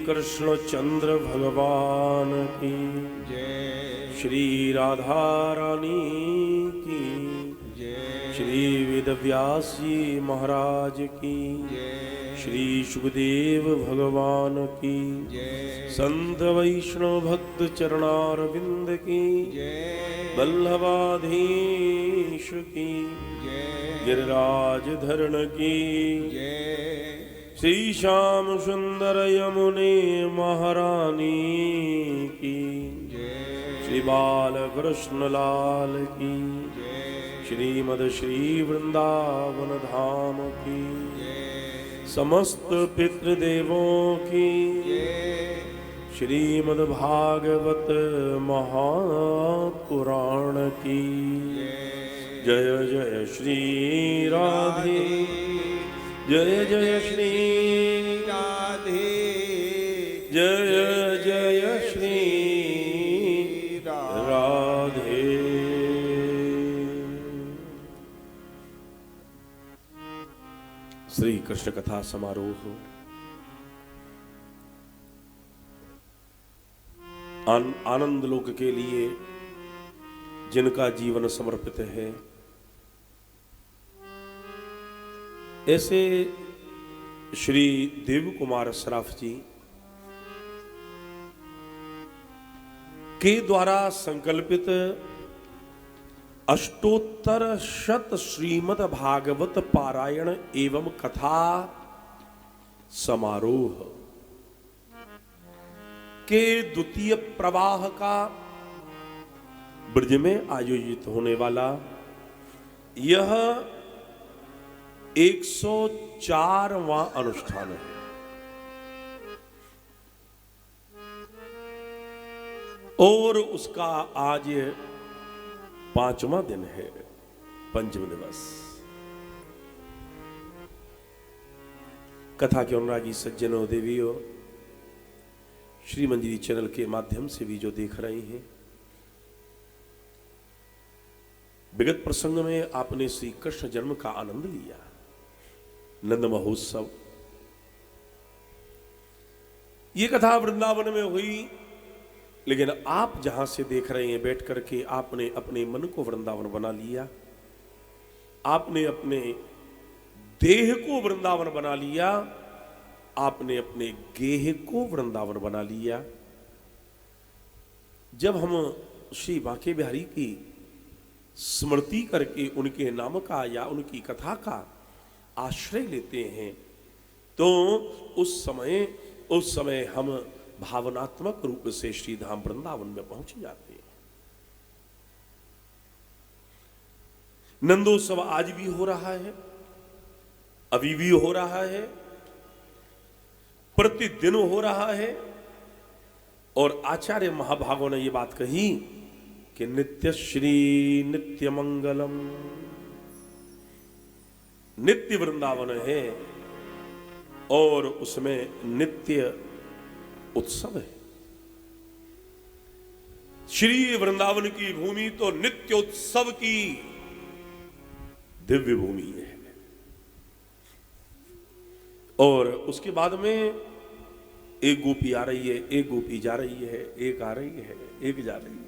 कृष्णचंद्र भगवान की जय। श्री राधा रानी की जय। श्री वेदव्यास जी महाराज की जय। श्री सुखदेव भगवान की जय। संत वैष्णव भक्त चरणारविंद की जय। वल्लभाधीश की जय। गिरिराज धरण की जय। श्री श्याम सुंदर यमुने महारानी की जय। श्री बाल कृष्ण लाल की जय। श्रीमद श्री वृंदावन धाम की जय। समस्त पितृदेवों की जय। श्रीमद् भागवत महापुराण की जय जय श्री राधे जय जय श्री राधे जय जय श्री राधे। श्री कृष्ण कथा समारोह आनंद लोक के लिए जिनका जीवन समर्पित है, ऐसे श्री देव कुमार सराफ जी के द्वारा संकल्पित अष्टोत्तर शत श्रीमद् भागवत पारायण एवं कथा समारोह के द्वितीय प्रवाह का ब्रज में आयोजित होने वाला यह 104वां अनुष्ठान है। और उसका आज 5वां दिन है, पंचम दिवस। कथा के अनुरागी सज्जनों, देवियों, श्री मंजरी चैनल के माध्यम से भी जो देख रहे हैं, विगत प्रसंग में आपने श्री कृष्ण जन्म का आनंद लिया, नंद महोत्सव। ये कथा वृंदावन में हुई, लेकिन आप जहां से देख रहे हैं बैठ करके आपने अपने मन को वृंदावन बना लिया, आपने अपने देह को वृंदावन बना लिया, आपने अपने गेह को वृंदावन बना लिया। जब हम श्री बांके बिहारी की स्मृति करके उनके नाम का या उनकी कथा का आश्रय लेते हैं, तो उस समय हम भावनात्मक रूप से श्री धाम वृंदावन में पहुंच जाते हैं। नंदोत्सव आज भी हो रहा है, अभी भी हो रहा है, प्रतिदिन हो रहा है। और आचार्य महाभागों ने यह बात कही कि नित्य श्री नित्य मंगलम, नित्य वृंदावन है और उसमें नित्य उत्सव है। श्री वृंदावन की भूमि तो नित्य उत्सव की दिव्य भूमि है। और उसके बाद में एक गोपी आ रही है, एक गोपी जा रही है, एक आ रही है, एक जा रही है।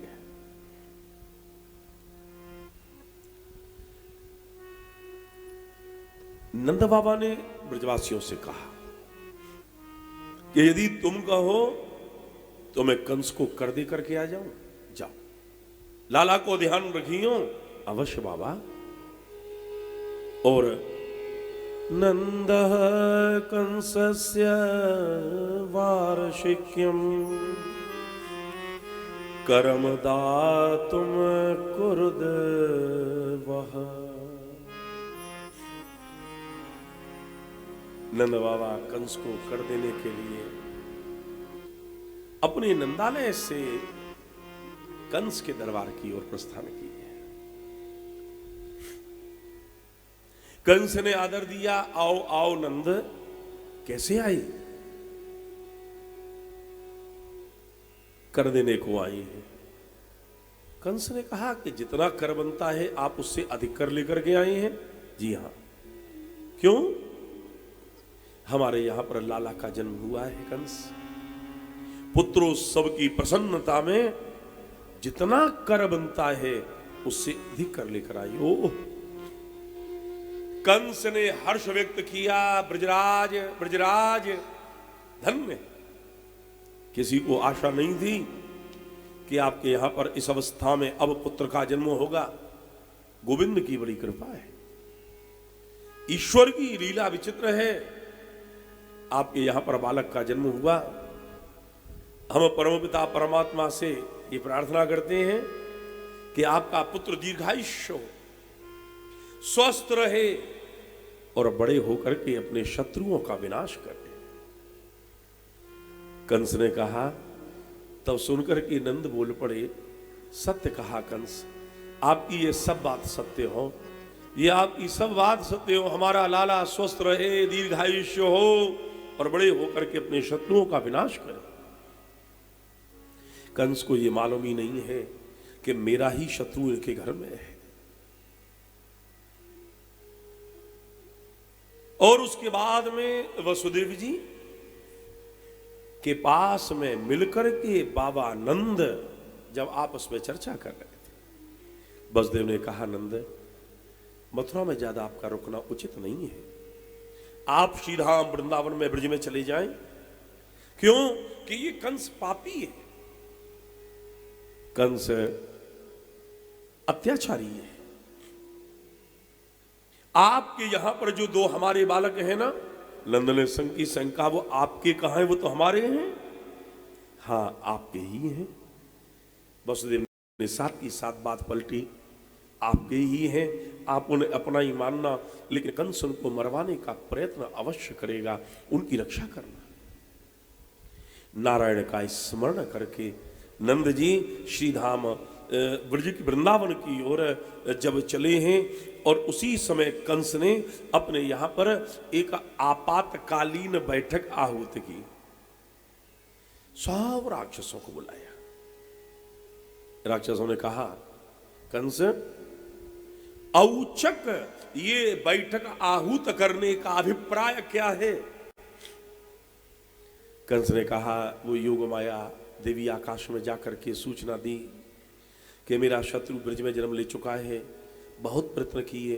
नंद बाबा ने ब्रजवासियों से कहा कि यदि तुम कहो तो मैं कंस को कर दे करके आ जाऊं, जाओ, लाला को ध्यान रखियो। अवश्य बाबा। और नंदः कंसस्य वार्षिक्यम करम दातुम कुरुद वह। नंद बाबा कंस को कर देने के लिए अपने नंदालय से कंस के दरबार की ओर प्रस्थान किए। कंस ने आदर दिया, आओ आओ नंद। कैसे आई? कर देने को आई है। कंस ने कहा कि जितना कर बनता है आप उससे अधिक कर लेकर के आए हैं। जी हां। क्यों? हमारे यहां पर लाला का जन्म हुआ है कंस, पुत्रोत्सव की प्रसन्नता में जितना कर बनता है उससे अधिक कर लेकर आई। ओ कंस ने हर्ष व्यक्त किया, ब्रजराज ब्रजराज धन्य। किसी को आशा नहीं थी कि आपके यहां पर इस अवस्था में अब पुत्र का जन्म होगा। गोविंद की बड़ी कृपा है, ईश्वर की लीला विचित्र है। आपके यहां पर बालक का जन्म हुआ। हम परमपिता परमात्मा से ये प्रार्थना करते हैं कि आपका पुत्र दीर्घायुष्य हो, स्वस्थ रहे और बड़े होकर के अपने शत्रुओं का विनाश करे। कंस ने कहा, तब सुनकर के नंद बोल पड़े, सत्य कहा कंस, आपकी ये सब बात सत्य हो, ये आपकी सब बात सत्य हो। हमारा लाला स्वस्थ रहे, दीर्घायुष्य हो और बड़े होकर के अपने शत्रुओं का विनाश करे। कंस को ये मालूम ही नहीं है कि मेरा ही शत्रु इनके घर में है। और उसके बाद में वसुदेव जी के पास में मिलकर के बाबा नंद जब आपस में चर्चा कर रहे थे, वसुदेव ने कहा, नंद मथुरा में ज्यादा आपका रुकना उचित नहीं है, आप श्रीधाम वृंदावन में ब्रज में चले जाएं। क्यों कि ये कंस पापी है, कंस अत्याचारी है। आपके यहां पर जो दो हमारे बालक हैं ना, नंद ने की शंका, वो आपके कहां हैं? वो तो हमारे हैं। हां, आपके ही हैं। वसुदेव ने साथ की साथ बात पलटी, आपके ही हैं, आप उन्हें अपना ही मानना, लेकिन कंस उनको मरवाने का प्रयत्न अवश्य करेगा, उनकी रक्षा करना। नारायण का स्मरण करके नंद जी श्रीधाम ब्रज की वृंदावन की ओर जब चले हैं, और उसी समय कंस ने अपने यहां पर एक आपातकालीन बैठक आहूत की। सब राक्षसों को बुलाया। राक्षसों ने कहा, कंस औचक ये बैठक आहूत करने का अभिप्राय क्या है? कंस ने कहा, वो योग माया देवी आकाश में जाकर के सूचना दी कि मेरा शत्रु ब्रज में जन्म ले चुका है। बहुत प्रयत्न किए,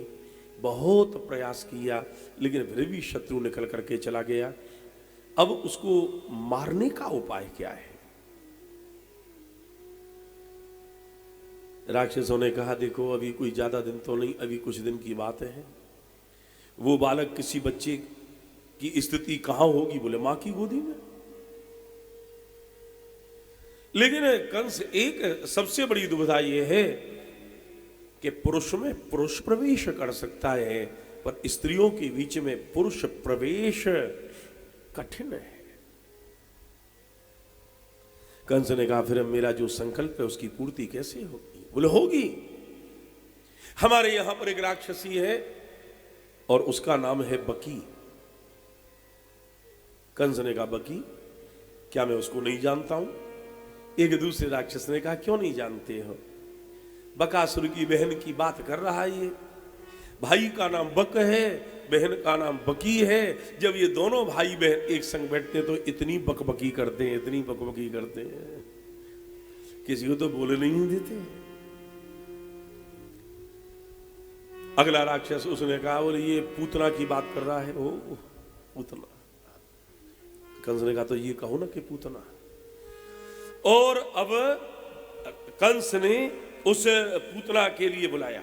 बहुत प्रयास किया, लेकिन फिर भी शत्रु निकल करके चला गया। अब उसको मारने का उपाय क्या है? राक्षसों ने कहा, देखो अभी कोई ज्यादा दिन तो नहीं, अभी कुछ दिन की बात है। वो बालक किसी बच्चे की स्थिति कहां होगी? बोले मां की गोदी में। लेकिन कंस एक सबसे बड़ी दुविधा यह है कि पुरुष में पुरुष प्रवेश कर सकता है, पर स्त्रियों के बीच में पुरुष प्रवेश कठिन है। कंस ने कहा, फिर मेरा जो संकल्प है उसकी पूर्ति कैसे होगी? बोले होगी। हमारे यहां पर एक राक्षसी है और उसका नाम है बकी। कंस ने कहा, बकी? क्या मैं उसको नहीं जानता हूं? एक दूसरे राक्षस ने कहा, क्यों नहीं जानते हो? बकासुर की बहन की बात कर रहा है ये। भाई का नाम बक है, बहन का नाम बकी है। जब ये दोनों भाई बहन एक संग बैठते हैं तो इतनी बकबकी करते हैं, इतनी बकबकी करते हैं, किसी को तो बोले नहीं देते। अगला राक्षस उसने कहा, बोले ये पूतना की बात कर रहा है। ओ पूतना। कंस ने कहा, तो ये कहो ना कि पूतना। और अब कंस ने उस पूतना के लिए बुलाया।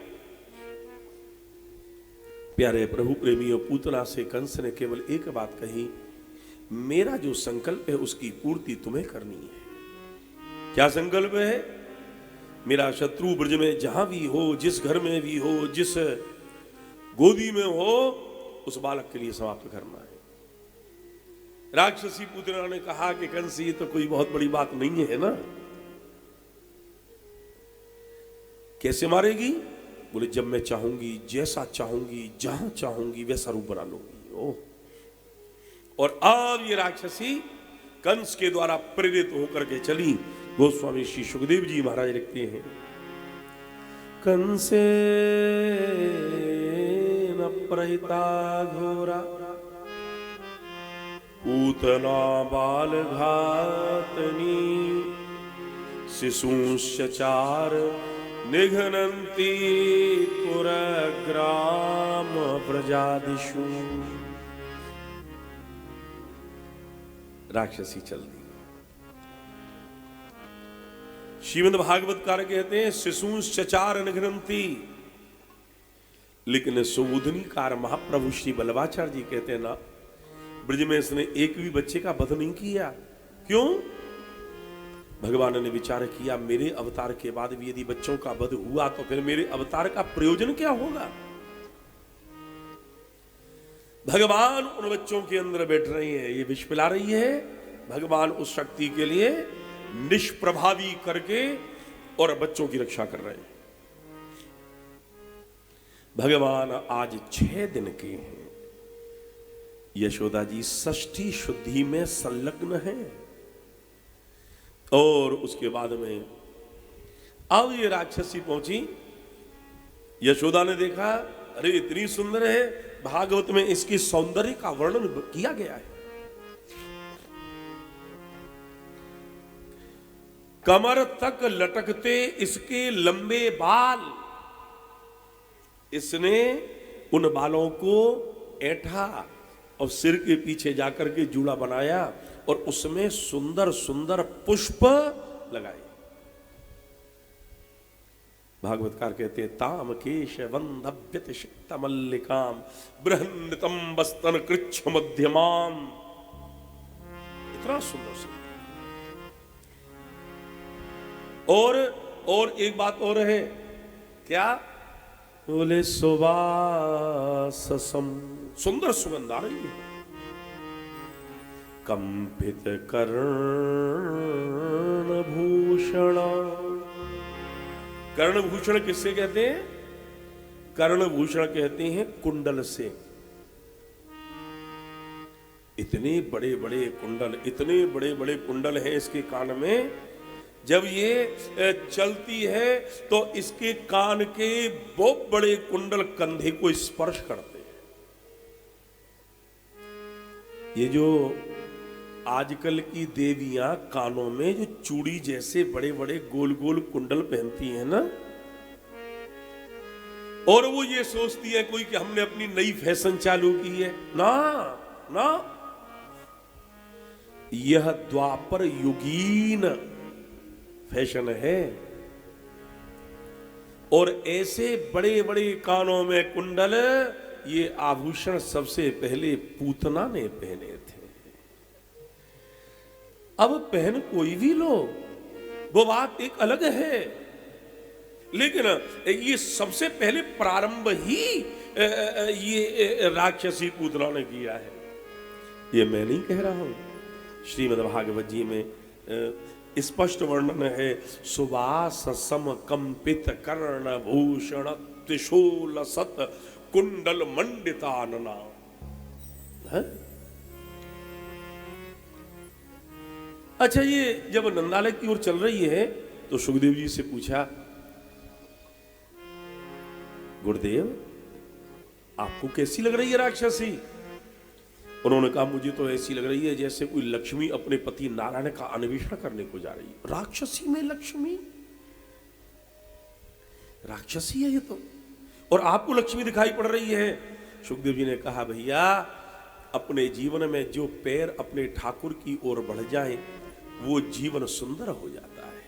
प्यारे प्रभु प्रेमियों, पूतना से कंस ने केवल एक बात कही, मेरा जो संकल्प है उसकी पूर्ति तुम्हें करनी है। क्या संकल्प है? मेरा शत्रु ब्रज में जहां भी हो, जिस घर में भी हो, जिस गोदी में हो, उस बालक के लिए समाप्त करना है। राक्षसी पुतना ने कहा कि कंस, ये तो कोई बहुत बड़ी बात नहीं है ना, कैसे मारेगी? बोले, जब मैं चाहूंगी, जैसा चाहूंगी, जहां चाहूंगी वैसा रूप बना लूंगी। ओह! और अब ये राक्षसी कंस के द्वारा प्रेरित होकर के चली। गोस्वामी श्री सुखदेव जी महाराज लिखते हैं, कंसे न प्रहिता घोरा पूतना बाल घातनी शिशुश्चार निघ्नन्ति पुरग्राम प्रजादिषु। राक्षसी चल दी। श्रीमद् भागवतकार कहते हैं शिशुश्चार निघ्नन्ति, लेकिन सुबोधनीकार महाप्रभु श्री बल्लभाचार्य जी कहते हैं ना, ब्रज में इसने एक भी बच्चे का वध नहीं किया। क्यों? भगवान ने विचार किया, मेरे अवतार के बाद भी यदि बच्चों का वध हुआ तो फिर मेरे अवतार का प्रयोजन क्या होगा। भगवान उन बच्चों के अंदर बैठ रही है, ये विष पिला रही है, भगवान उस शक्ति के लिए निष्प्रभावी करके और बच्चों की रक्षा कर रहे हैं। भगवान आज 6 दिन के हैं। यशोदा जी षष्ठी शुद्धि में संलग्न है और उसके बाद में अब ये राक्षसी पहुंची। यशोदा ने देखा, अरे इतनी सुंदर है, भागवत में इसकी सौंदर्य का वर्णन किया गया है। कमर तक लटकते इसके लंबे बाल, इसने उन बालों को ऐंठा और सिर के पीछे जाकर के जूड़ा बनाया और उसमें सुंदर सुंदर पुष्प लगाए। भागवतकार कहते हैं, ताम केश वंदव्यत शिक्त मल्लिकाम बृहन्नतम बस्तन कृच्छ मध्यमाम। इतना सुंदर सुंदर। और एक बात और है, क्या? बोले सुवाससम, सुंदर सुगंध आ रही है। कंपित कर्ण भूषण, कर्णभूषण किससे कहते हैं? कर्णभूषण कहते हैं कुंडल से। इतने बड़े बड़े कुंडल, इतने बड़े बड़े कुंडल हैं इसके कान में। जब ये चलती है तो इसके कान के बहुत बड़े कुंडल कंधे को स्पर्श करते हैं। ये जो आजकल की देवियां कानों में जो चूड़ी जैसे बड़े बड़े गोल गोल कुंडल पहनती हैं ना, और वो ये सोचती है कोई कि हमने अपनी नई फैशन चालू की है। ना ना, यह द्वापर युगीन फैशन है। और ऐसे बड़े बड़े कानों में कुंडल, ये आभूषण सबसे पहले पूतना ने पहने थे। अब पहन कोई भी लो, वो बात एक अलग है, लेकिन ये सबसे पहले प्रारंभ ही ये राक्षसी पूतना ने किया है। ये मैं नहीं कह रहा हूं, श्रीमद्भागवत जी में स्पष्ट वर्णन है। सुवास सम कंपित कर्ण भूषण त्रिशूल सत कुंडल मंडितानना। अच्छा, ये जब नंदालय की ओर चल रही है तो सुखदेव जी से पूछा, गुरुदेव आपको कैसी लग रही है राक्षसी? उन्होंने कहा, मुझे तो ऐसी लग रही है जैसे कोई लक्ष्मी अपने पति नारायण का अन्वेषण करने को जा रही है। राक्षसी में लक्ष्मी? राक्षसी है ये तो, और आपको लक्ष्मी दिखाई पड़ रही है? सुखदेव जी ने कहा, भैया अपने जीवन में जो पैर अपने ठाकुर की ओर बढ़ जाए वो जीवन सुंदर हो जाता है।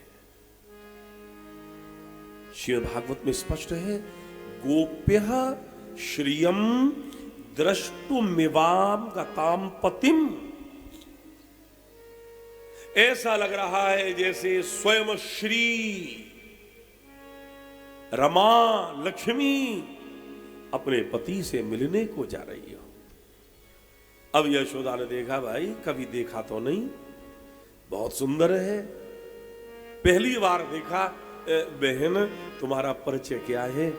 श्रीमद् भागवत में स्पष्ट है, गोप्य श्रियम द्रष्टुमिवाम गताम पतिम। ऐसा लग रहा है जैसे स्वयं श्री रमा लक्ष्मी अपने पति से मिलने को जा रही हो। अब यशोदा ने देखा, भाई कभी देखा तो नहीं, बहुत सुंदर है, पहली बार देखा। बहन तुम्हारा परिचय क्या है?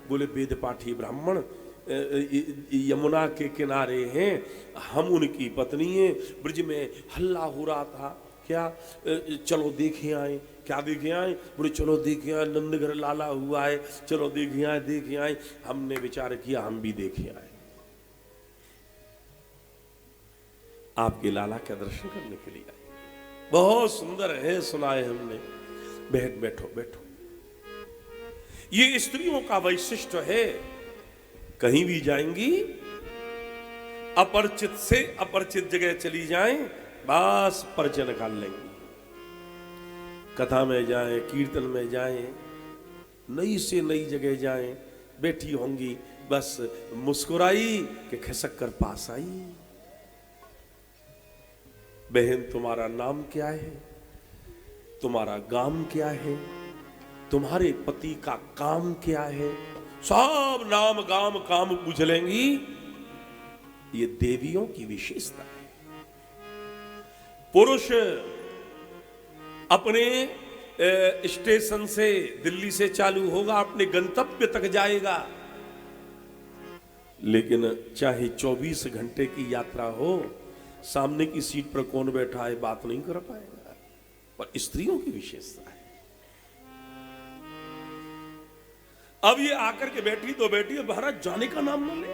बोले वेद पाठी ब्राह्मण यमुना के किनारे हैं, हम उनकी पत्नी हैं। ब्रज में हल्ला हो रहा था, क्या चलो देखे आए। क्या देखे आए? बोले चलो देखे आए, नंदघर लाला हुआ है, चलो देखे आए देखे आए। हमने विचार किया हम भी देखे आए। आपके लाला का दर्शन करने के लिए आए। बहुत सुंदर है, सुना है हमने। बैठो बैठो। ये स्त्रियों का वैशिष्ट्य है, कहीं भी जाएंगी अपरिचित से अपरिचित जगह चली जाएं, बस परिचय निकाल लेंगी। कथा में जाएं, कीर्तन में जाएं, नई से नई जगह जाएं, बैठी होंगी, बस मुस्कुराई कि खिसक कर पास आई। बहन तुम्हारा नाम क्या है, तुम्हारा गाम क्या है, तुम्हारे पति का काम क्या है, सब नाम गाम काम पूछ लेंगी। ये देवियों की विशेषता है। पुरुष अपने स्टेशन से, दिल्ली से चालू होगा, अपने गंतव्य तक जाएगा, लेकिन चाहे 24 घंटे की यात्रा हो, सामने की सीट पर कौन बैठा है बात नहीं कर पाएगा। पर स्त्रियों की विशेषता है। अब ये आकर के बैठी तो बैठी, भारत जाने का नाम न ले।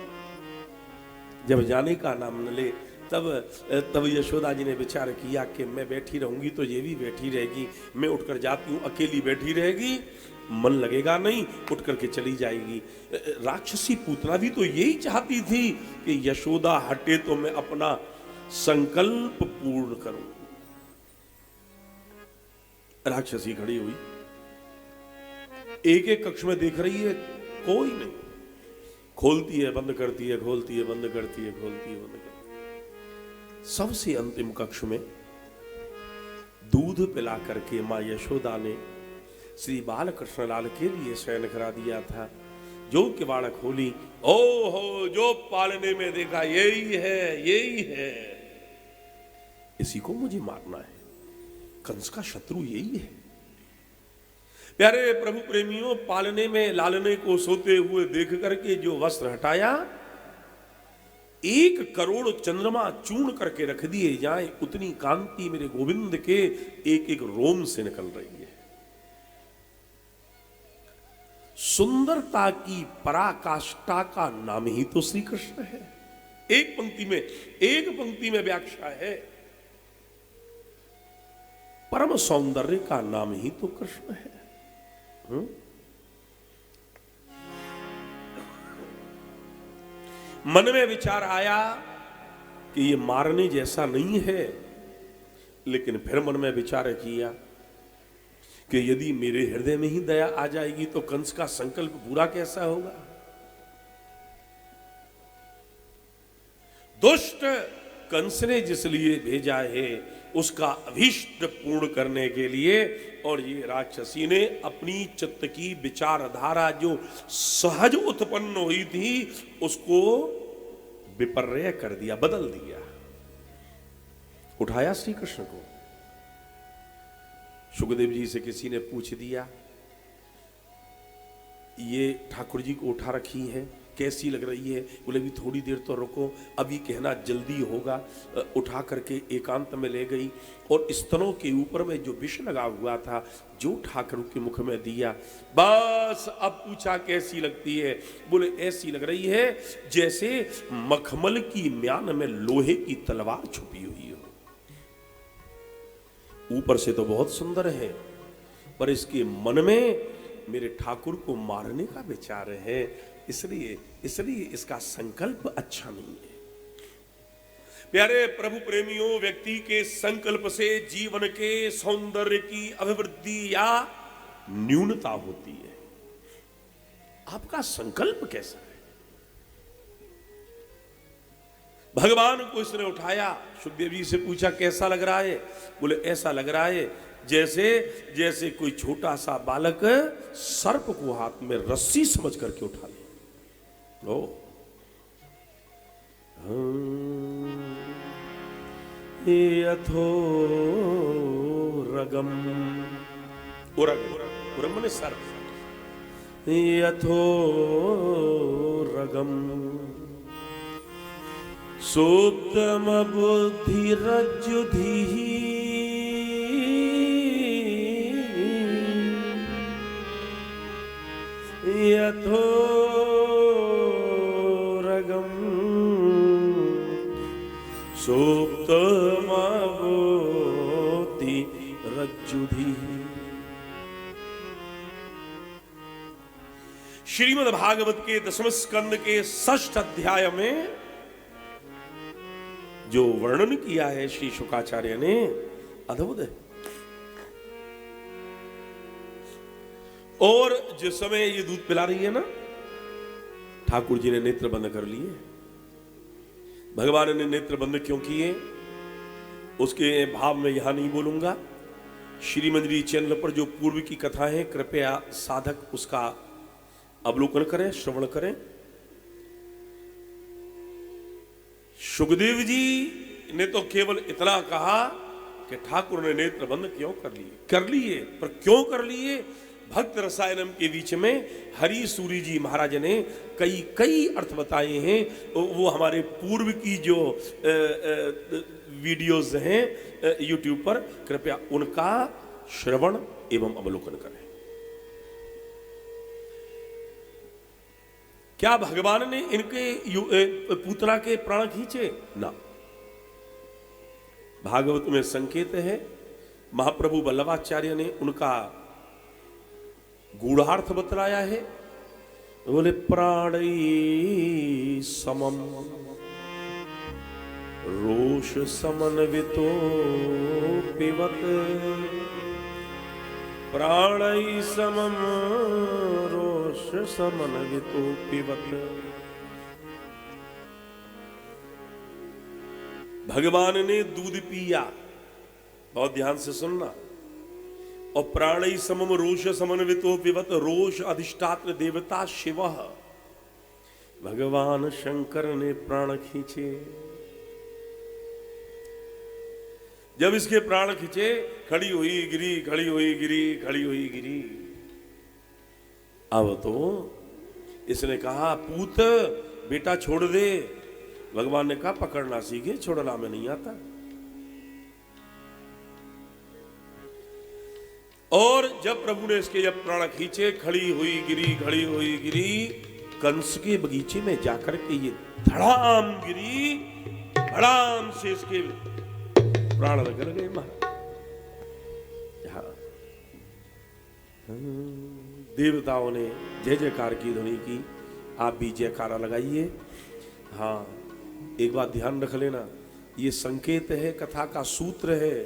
जब जाने का नाम न ले, तब यशोदा जी ने विचार किया कि मैं बैठी रहूंगी तो ये भी बैठी रहेगी, मैं उठकर जाती हूं, अकेली बैठी रहेगी, मन लगेगा नहीं, उठ करके चली जाएगी। राक्षसी पूतना भी तो यही चाहती थी कि यशोदा हटे तो मैं अपना संकल्प पूर्ण करूं। राक्षसी खड़ी हुई, एक एक कक्ष में देख रही है, कोई नहीं, खोलती है बंद करती है, खोलती है बंद करती है, खोलती है बंद करती है। सबसे अंतिम कक्ष में दूध पिला करके मां यशोदा ने श्री बाल कृष्ण लाल के लिए शयन करा दिया था। जो किवाड़ खोली, ओहो, जो पालने में देखा यही है, यही है, इसी को मुझे मारना है, कंस का शत्रु यही है। प्यारे प्रभु प्रेमियों, पालने में लालने को सोते हुए देख करके जो वस्त्र हटाया, 1 करोड़ चंद्रमा चूर्ण करके रख दिए जाए, उतनी कांति मेरे गोविंद के एक एक रोम से निकल रही है। सुंदरता की पराकाष्ठा का नाम ही तो श्री कृष्ण है। एक पंक्ति में व्याख्या है, परम सौंदर्य का नाम ही तो कृष्ण है। मन में विचार आया कि ये मारने जैसा नहीं है, लेकिन फिर मन में विचार किया कि यदि मेरे हृदय में ही दया आ जाएगी तो कंस का संकल्प पूरा कैसा होगा। दुष्ट कंस ने जिस लिए भेजा है उसका अभीष्ट पूर्ण करने के लिए, और ये राक्षसी ने अपनी चित्त की विचारधारा जो सहज उत्पन्न हुई थी उसको विपर्य कर दिया, बदल दिया। उठाया श्री कृष्ण को। सुखदेव जी से किसी ने पूछ दिया, ये ठाकुर जी को उठा रखी है, कैसी लग रही है? बोले भी थोड़ी देर तो रुको, अभी कहना जल्दी होगा। उठा करके एकांत में ले गई और स्तनों के ऊपर में जो विष लगा हुआ था जो ठाकुर के मुख में दिया। बस अब पूछा कैसी लगती है? बोले ऐसी लग रही है जैसे मखमल की म्यान में लोहे की तलवार छुपी हुई हो। ऊपर से तो बहुत सुंदर है, पर इसके मन में मेरे ठाकुर को मारने का विचार है, इसलिए इसका संकल्प अच्छा नहीं है। प्यारे प्रभु प्रेमियों, व्यक्ति के संकल्प से जीवन के सौंदर्य की अभिवृद्धि या न्यूनता होती है। आपका संकल्प कैसा है? भगवान को इसने उठाया, सुखदेव जी से पूछा कैसा लग रहा है? बोले ऐसा लग रहा है जैसे कोई छोटा सा बालक सर्प को हाथ में रस्सी समझ करके उठा ले। ओ यथो रगम, उरग मने सर्प, यथो रगम सोत्तम बुद्धि रज्जुधि यथो रगम सोप्तम रज्जुधि। श्रीमद् भागवत के 10वें स्कंद के 6ठ अध्याय में जो वर्णन किया है श्री शुकाचार्य ने, अद्भुत है। और जिस समय ये दूध पिला रही है ना, ठाकुर जी ने नेत्र बंद कर लिए। भगवान ने नेत्र बंद क्यों किए, उसके भाव में यहां नहीं बोलूंगा। श्रीमंजरी चैनल पर जो पूर्व की कथा है, कृपया साधक उसका अवलोकन करें, श्रवण करें। सुखदेव जी ने तो केवल इतना कहा कि ठाकुर ने नेत्र बंद क्यों कर लिए, पर क्यों कर लिए? भक्त रसायनम के बीच में हरि सूरी जी महाराज ने कई अर्थ बताए हैं। वो हमारे पूर्व की जो वीडियोस हैं यूट्यूब पर, कृपया उनका श्रवण एवं अवलोकन करें। क्या भगवान ने इनके पूतना के प्राण खींचे? ना। भागवत में संकेत है, महाप्रभु वल्लभाचार्य ने उनका गूढ़ार्थ बतलाया है। बोले प्राणै समम रोष समन्वितो पिबत, प्राणै समम रोष समन्वितो पिबत। भगवान ने दूध पिया, बहुत ध्यान से सुनना, और प्राणै समम रोष समन्वितो पिबत। रोष अधिष्ठात्र देवता शिव, भगवान शंकर ने प्राण खींचे। जब इसके प्राण खींचे, खड़ी हुई गिरी, खड़ी हुई गिरी, खड़ी हुई गिरी। अब तो इसने कहा, पूत बेटा छोड़ दे। भगवान ने कहा, पकड़ना सीखे, छोड़ना में नहीं आता। और जब प्रभु ने इसके जब प्राण खींचे, खड़ी हुई गिरी, खड़ी हुई गिरी, कंस के बगीचे में जाकर के ये धड़ाम गिरी, धड़ाम से इसके प्राण निकल गए महाराज। देवताओं ने जय जयकार की ध्वनि की, आप भी जयकारा लगाइए। हाँ, एक बात ध्यान रख लेना, ये संकेत है, कथा का सूत्र है।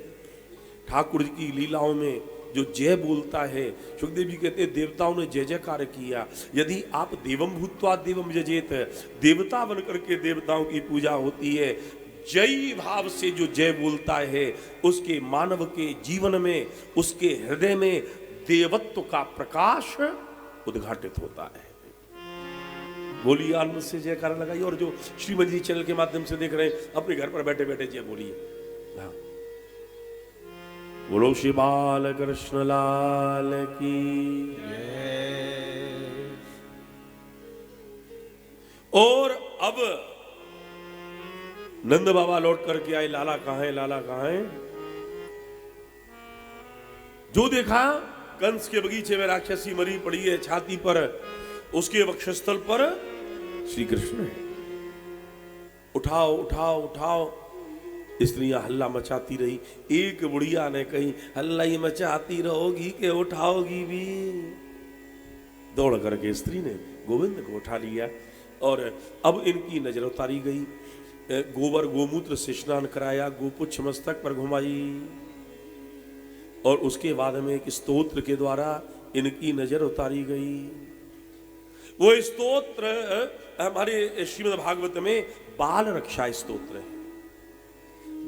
ठाकुर जी की लीलाओं में जो जय बोलता है, सुखदेव जी कहते हैं देवताओं ने जय जयकार किया। यदि आप देवम भूत्वा देवम यजेत, देवता बनकर के देवताओं की पूजा होती है। जय भाव से जो जय बोलता है, उसके मानव के जीवन में, उसके हृदय में देवत्व का प्रकाश उद्घाटित होता है। बोलिए, आनंद से जयकार लगाइए। और जो श्रीमंजरी चैनल के माध्यम से देख रहे हैं, अपने घर पर बैठे बैठे जय बोलिए। हाँ, बोलो श्री बाल कृष्ण लाल की। और अब नंद बाबा लौट करके आए, लाला कहां है, लाला कहां है? जो देखा, कंस के बगीचे में राक्षसी मरी पड़ी है छाती पर, उसके वक्षस्थल पर श्री कृष्ण है। उठाओ उठाओ उठाओ। स्त्रियां हल्ला मचाती रही। एक बुढ़िया ने कही, हल्ला ही मचाती रहोगी कि उठाओगी भी? दौड़ करके स्त्री ने गोविंद को उठा लिया। और अब इनकी नजर उतारी गई। गोबर गोमूत्र से स्नान कराया, गोपुच्छ मस्तक पर घुमाई, और उसके बाद में एक स्तोत्र के द्वारा इनकी नजर उतारी गई। वो स्तोत्र हमारे श्रीमद् भागवत में बाल रक्षा स्तोत्र है।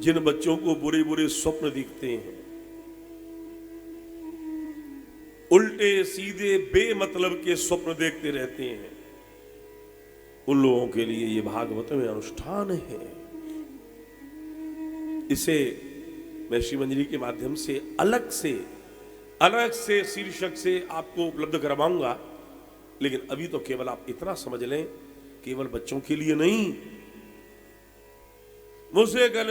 जिन बच्चों को बुरे बुरे स्वप्न दिखते हैं, उल्टे सीधे बेमतलब के स्वप्न देखते रहते हैं, उन लोगों के लिए ये भागवत में अनुष्ठान है। इसे मैं श्रीमंजरी के माध्यम से अलग से शीर्षक से आपको उपलब्ध करवाऊंगा। लेकिन अभी तो केवल आप इतना समझ लें, केवल बच्चों के लिए नहीं। मुझसे कल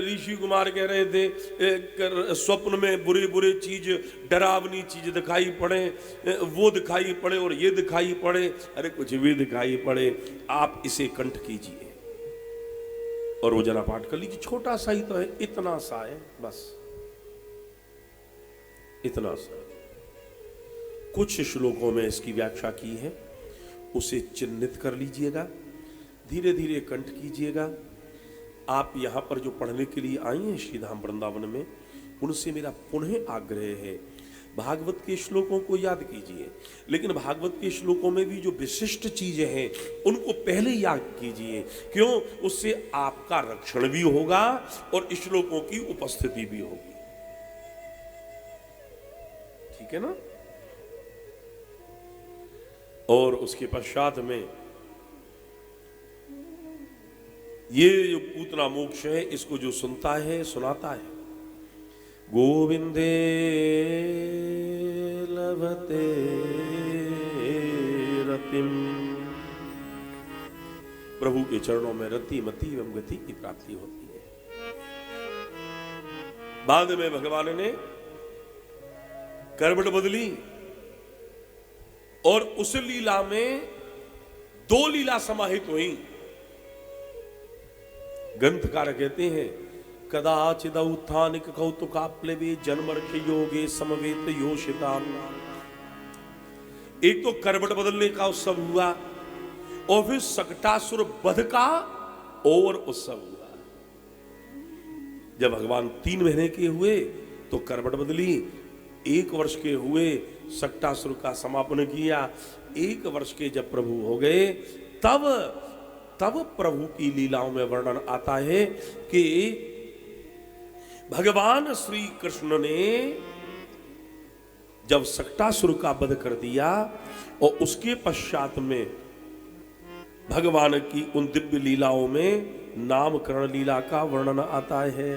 ऋषि कुमार कह रहे थे, स्वप्न में बुरे बुरे चीज, डरावनी चीज दिखाई पड़े, वो दिखाई पड़े और ये दिखाई पड़े। अरे कुछ भी दिखाई पड़े, आप इसे कंठ कीजिए और रोजाना पाठ कर लीजिए। छोटा सा ही तो है, इतना सा है बस। इतना सा। कुछ श्लोकों में इसकी व्याख्या की है, उसे चिन्हित कर लीजिएगा, धीरे धीरे कंठ कीजिएगा। आप यहां पर जो पढ़ने के लिए आई हैं श्रीधाम वृंदावन में, उनसे मेरा पुनः आग्रह है, भागवत के श्लोकों को याद कीजिए, लेकिन भागवत के श्लोकों में भी जो विशिष्ट चीजें हैं उनको पहले याद कीजिए। क्यों? उससे आपका रक्षण भी होगा और श्लोकों की उपस्थिति भी होगी। ठीक है ना? और उसके पश्चात में ये जो पूतना मोक्ष है, इसको जो सुनता है, सुनाता है, गोविंदे लभते रतिम, प्रभु के चरणों में रति मति एवं गति की प्राप्ति होती है। बाद में भगवान ने करवट बदली और उस लीला में दो लीला समाहित हुई। ग्रंथकार कहते हैं, कदाचिद उत्थानिक कौतुकाप्लवे जन्मर्ष योगे समवेत योषिताम। एक तो करवट बदलने का उत्सव हुआ और फिर सकटासुर वध का और उत्सव हुआ। जब भगवान 3 महीने के हुए तो करवट बदली, 1 वर्ष के हुए सकटासुर का समापन किया, 1 वर्ष के जब प्रभु हो गए तब प्रभु की लीलाओं में वर्णन आता है कि भगवान श्री कृष्ण ने जब सकटासुर का वध कर दिया और उसके पश्चात में भगवान की उन दिव्य लीलाओं में नामकरण लीला का वर्णन आता है।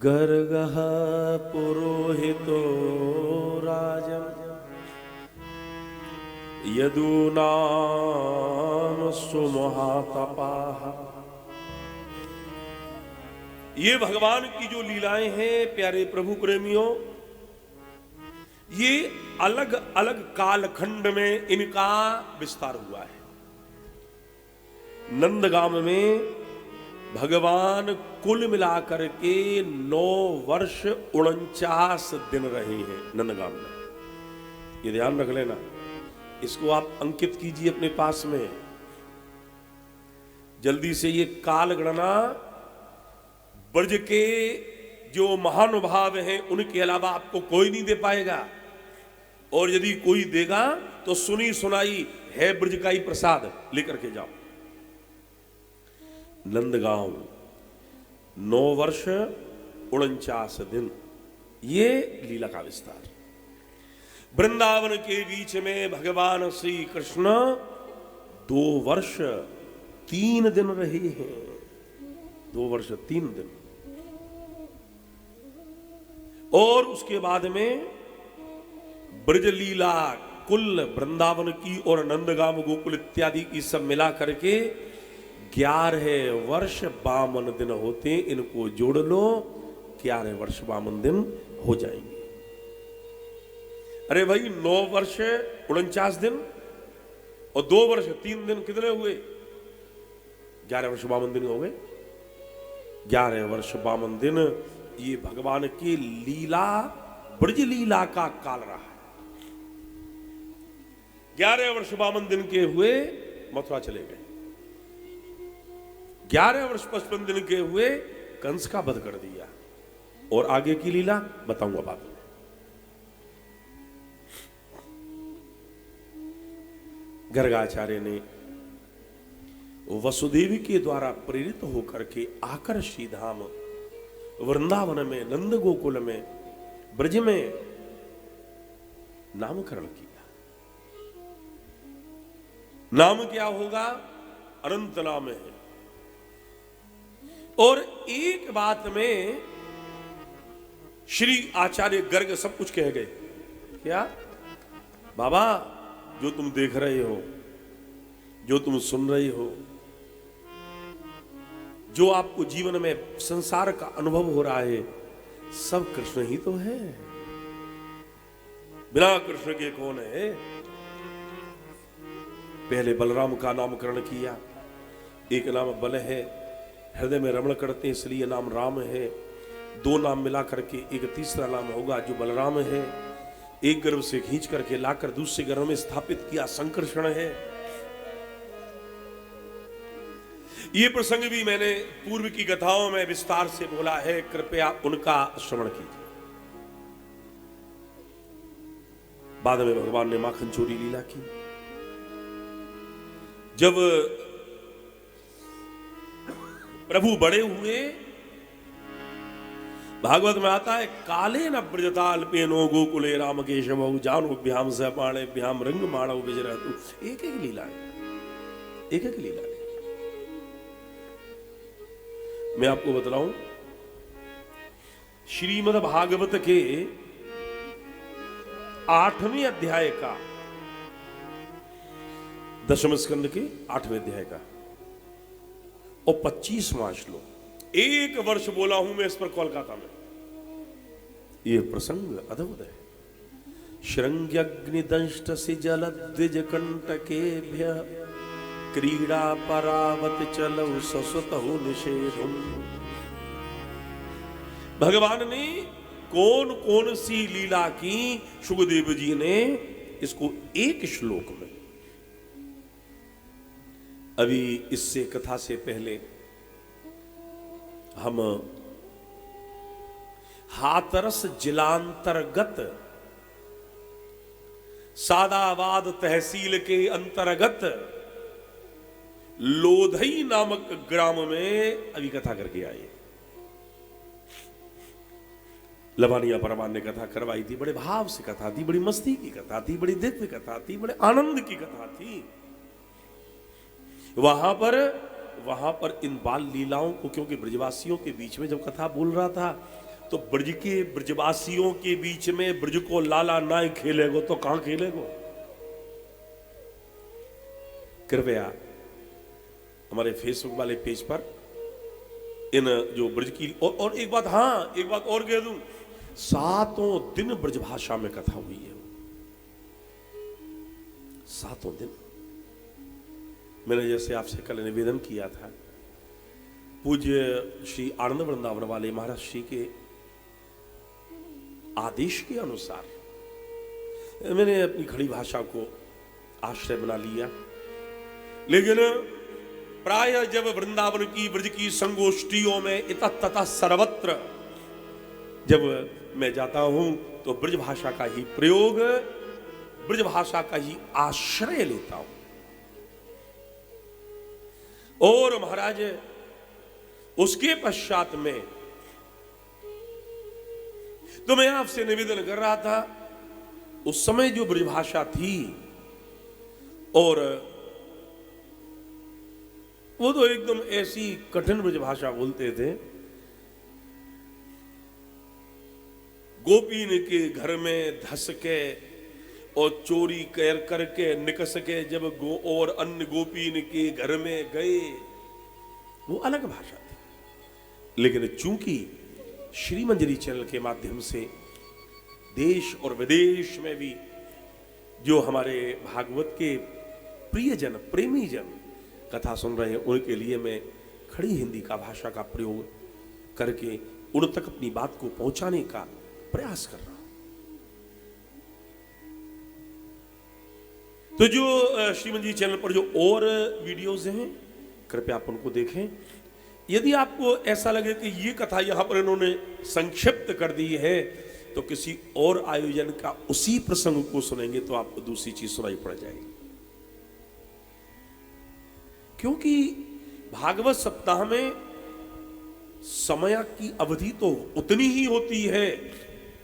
गर्गः पुरोहितो राजन् यदूनाम सुमहातपाः। ये भगवान की जो लीलाएं हैं प्यारे प्रभु प्रेमियों, ये अलग अलग कालखंड में इनका विस्तार हुआ है। नंदगाम में भगवान कुल मिलाकर के 9 वर्ष 49 दिन रहे हैं नंदगाम में। ये ध्यान रख लेना, इसको आप अंकित कीजिए अपने पास में जल्दी से। ये काल गणना ब्रज के जो महानुभाव हैं उनके अलावा आपको कोई नहीं दे पाएगा, और यदि कोई देगा तो सुनी सुनाई है ब्रज का ही प्रसाद लेकर के जाओ। नंदगांव 9 वर्ष 49 दिन, ये लीला का विस्तार। वृंदावन के बीच में भगवान श्री कृष्ण 2 वर्ष 3 दिन रहे हैं। 2 वर्ष 3 दिन। और उसके बाद में ब्रज लीला कुल वृंदावन की और नंदगाम गोकुल इत्यादि की सब मिला करके 11 वर्ष 52 दिन होते। इनको जोड़ लो, 11 वर्ष 52 दिन हो जाएंगे। अरे भाई 9 वर्ष 49 दिन और 2 वर्ष 3 दिन कितने हुए? 11 वर्ष 52 दिन हो गए। 11 वर्ष 52 दिन ये भगवान की लीला, ब्रज लीला का काल रहा है। 11 वर्ष 52 दिन के हुए मथुरा चले गए। 11 वर्ष 55 दिन के हुए कंस का वध कर दिया। और आगे की लीला बताऊंगा बाद में। गर्गाचार्य ने वसुदेव के द्वारा प्रेरित होकर के आकर श्रीधाम वृंदावन में नंद गोकुल में ब्रज में नामकरण किया। नाम क्या होगा? अनंत नाम है। और एक बात में श्री आचार्य गर्ग सब कुछ कह गए। क्या? बाबा, जो तुम देख रहे हो, जो तुम सुन रहे हो, जो आपको जीवन में संसार का अनुभव हो रहा है, सब कृष्ण ही तो है। बिना कृष्ण के कौन है? पहले बलराम का नामकरण किया। एक नाम बल है, हृदय में रमण करते हैं इसलिए नाम राम है। दो नाम मिला करके एक तीसरा नाम होगा जो बलराम है। एक गर्भ से खींच करके लाकर दूसरे गर्भ में स्थापित किया संकर्षण है। ये प्रसंग भी मैंने पूर्व की कथाओं में विस्तार से बोला है, कृपया उनका श्रवण कीजिए। बाद में भगवान ने माखन चोरी लीला की। जब प्रभु बड़े हुए, भागवत में आता है, काले न ब्रजताल पेनो गोकुले राम केशव जानो भ्याम स पाणे भ्याम रंग माणव बिजरतु। एक एक लीला है, एक एक लीला है। मैं आपको बतलाऊं, श्रीमद् भागवत के 8वें अध्याय का, 10वें स्कंद के 8वें अध्याय का और 25वां श्लोक, एक वर्ष बोला हूं मैं इस पर कोलकाता में। यह प्रसंग अद्भुत है। श्रृंग्यग्निदंष्ट से जलद्विज कंटकेभ्य क्रीड़ा परावत चलौ ससुतहु निषेधुम। भगवान ने कौन कौन सी लीला की, सुखदेव जी ने इसको एक श्लोक में। अभी इससे कथा से पहले हम हाथरस जिलांतर्गत सादाबाद तहसील के अंतर्गत लोधई नामक ग्राम में अभी कथा करके आए। लवानिया परमान ने कथा करवाई थी, बड़े भाव से कथा थी, बड़ी मस्ती की कथा थी, बड़ी दिव्य कथा थी, बड़े आनंद की कथा थी। वहां पर इन बाल लीलाओं को, क्योंकि ब्रजवासियों के बीच में जब कथा बोल रहा था तो ब्रजवासियों के बीच में ब्रज को लाला ना खेलेगो तो कहां खेलेगो। कृपया हमारे फेसबुक वाले पेज पर इन जो ब्रज की और एक बात, हाँ एक बात और कह दूं, 7 दिन ब्रजभाषा में कथा हुई है। 7 दिन। मैंने जैसे आपसे कल निवेदन किया था, पूज्य श्री आनंद वृंदावन वाले महाराज श्री के आदेश के अनुसार मैंने अपनी खड़ी भाषा को आश्रय बना लिया। लेकिन प्राय जब वृंदावन की ब्रज की संगोष्ठियों में इतः ततः सर्वत्र जब मैं जाता हूं तो ब्रज भाषा का ही प्रयोग, ब्रज भाषा का ही आश्रय लेता हूं। और महाराज उसके पश्चात में तो मैं आपसे निवेदन कर रहा था, उस समय जो ब्रजभाषा थी, और वो तो एकदम ऐसी कठिन ब्रजभाषा बोलते थे। गोपीन के घर में धस के और चोरी कर करके निकस के जब और अन्य गोपीन के घर में गए, वो अलग भाषा थी। लेकिन चूंकि श्रीमंजरी चैनल के माध्यम से देश और विदेश में भी जो हमारे भागवत के प्रियजन, प्रेमी जन कथा सुन रहे हैं, उनके लिए मैं खड़ी हिंदी का भाषा का प्रयोग करके उन तक अपनी बात को पहुंचाने का प्रयास कर रहा हूं। तो जो श्रीमंजरी चैनल पर जो और वीडियोज हैं, कृपया आप उनको देखें। यदि आपको ऐसा लगे कि ये कथा यहां पर इन्होंने संक्षिप्त कर दी है, तो किसी और आयोजन का उसी प्रसंग को सुनेंगे तो आपको दूसरी चीज सुनाई पड़ जाएगी। क्योंकि भागवत सप्ताह में समय की अवधि तो उतनी ही होती है,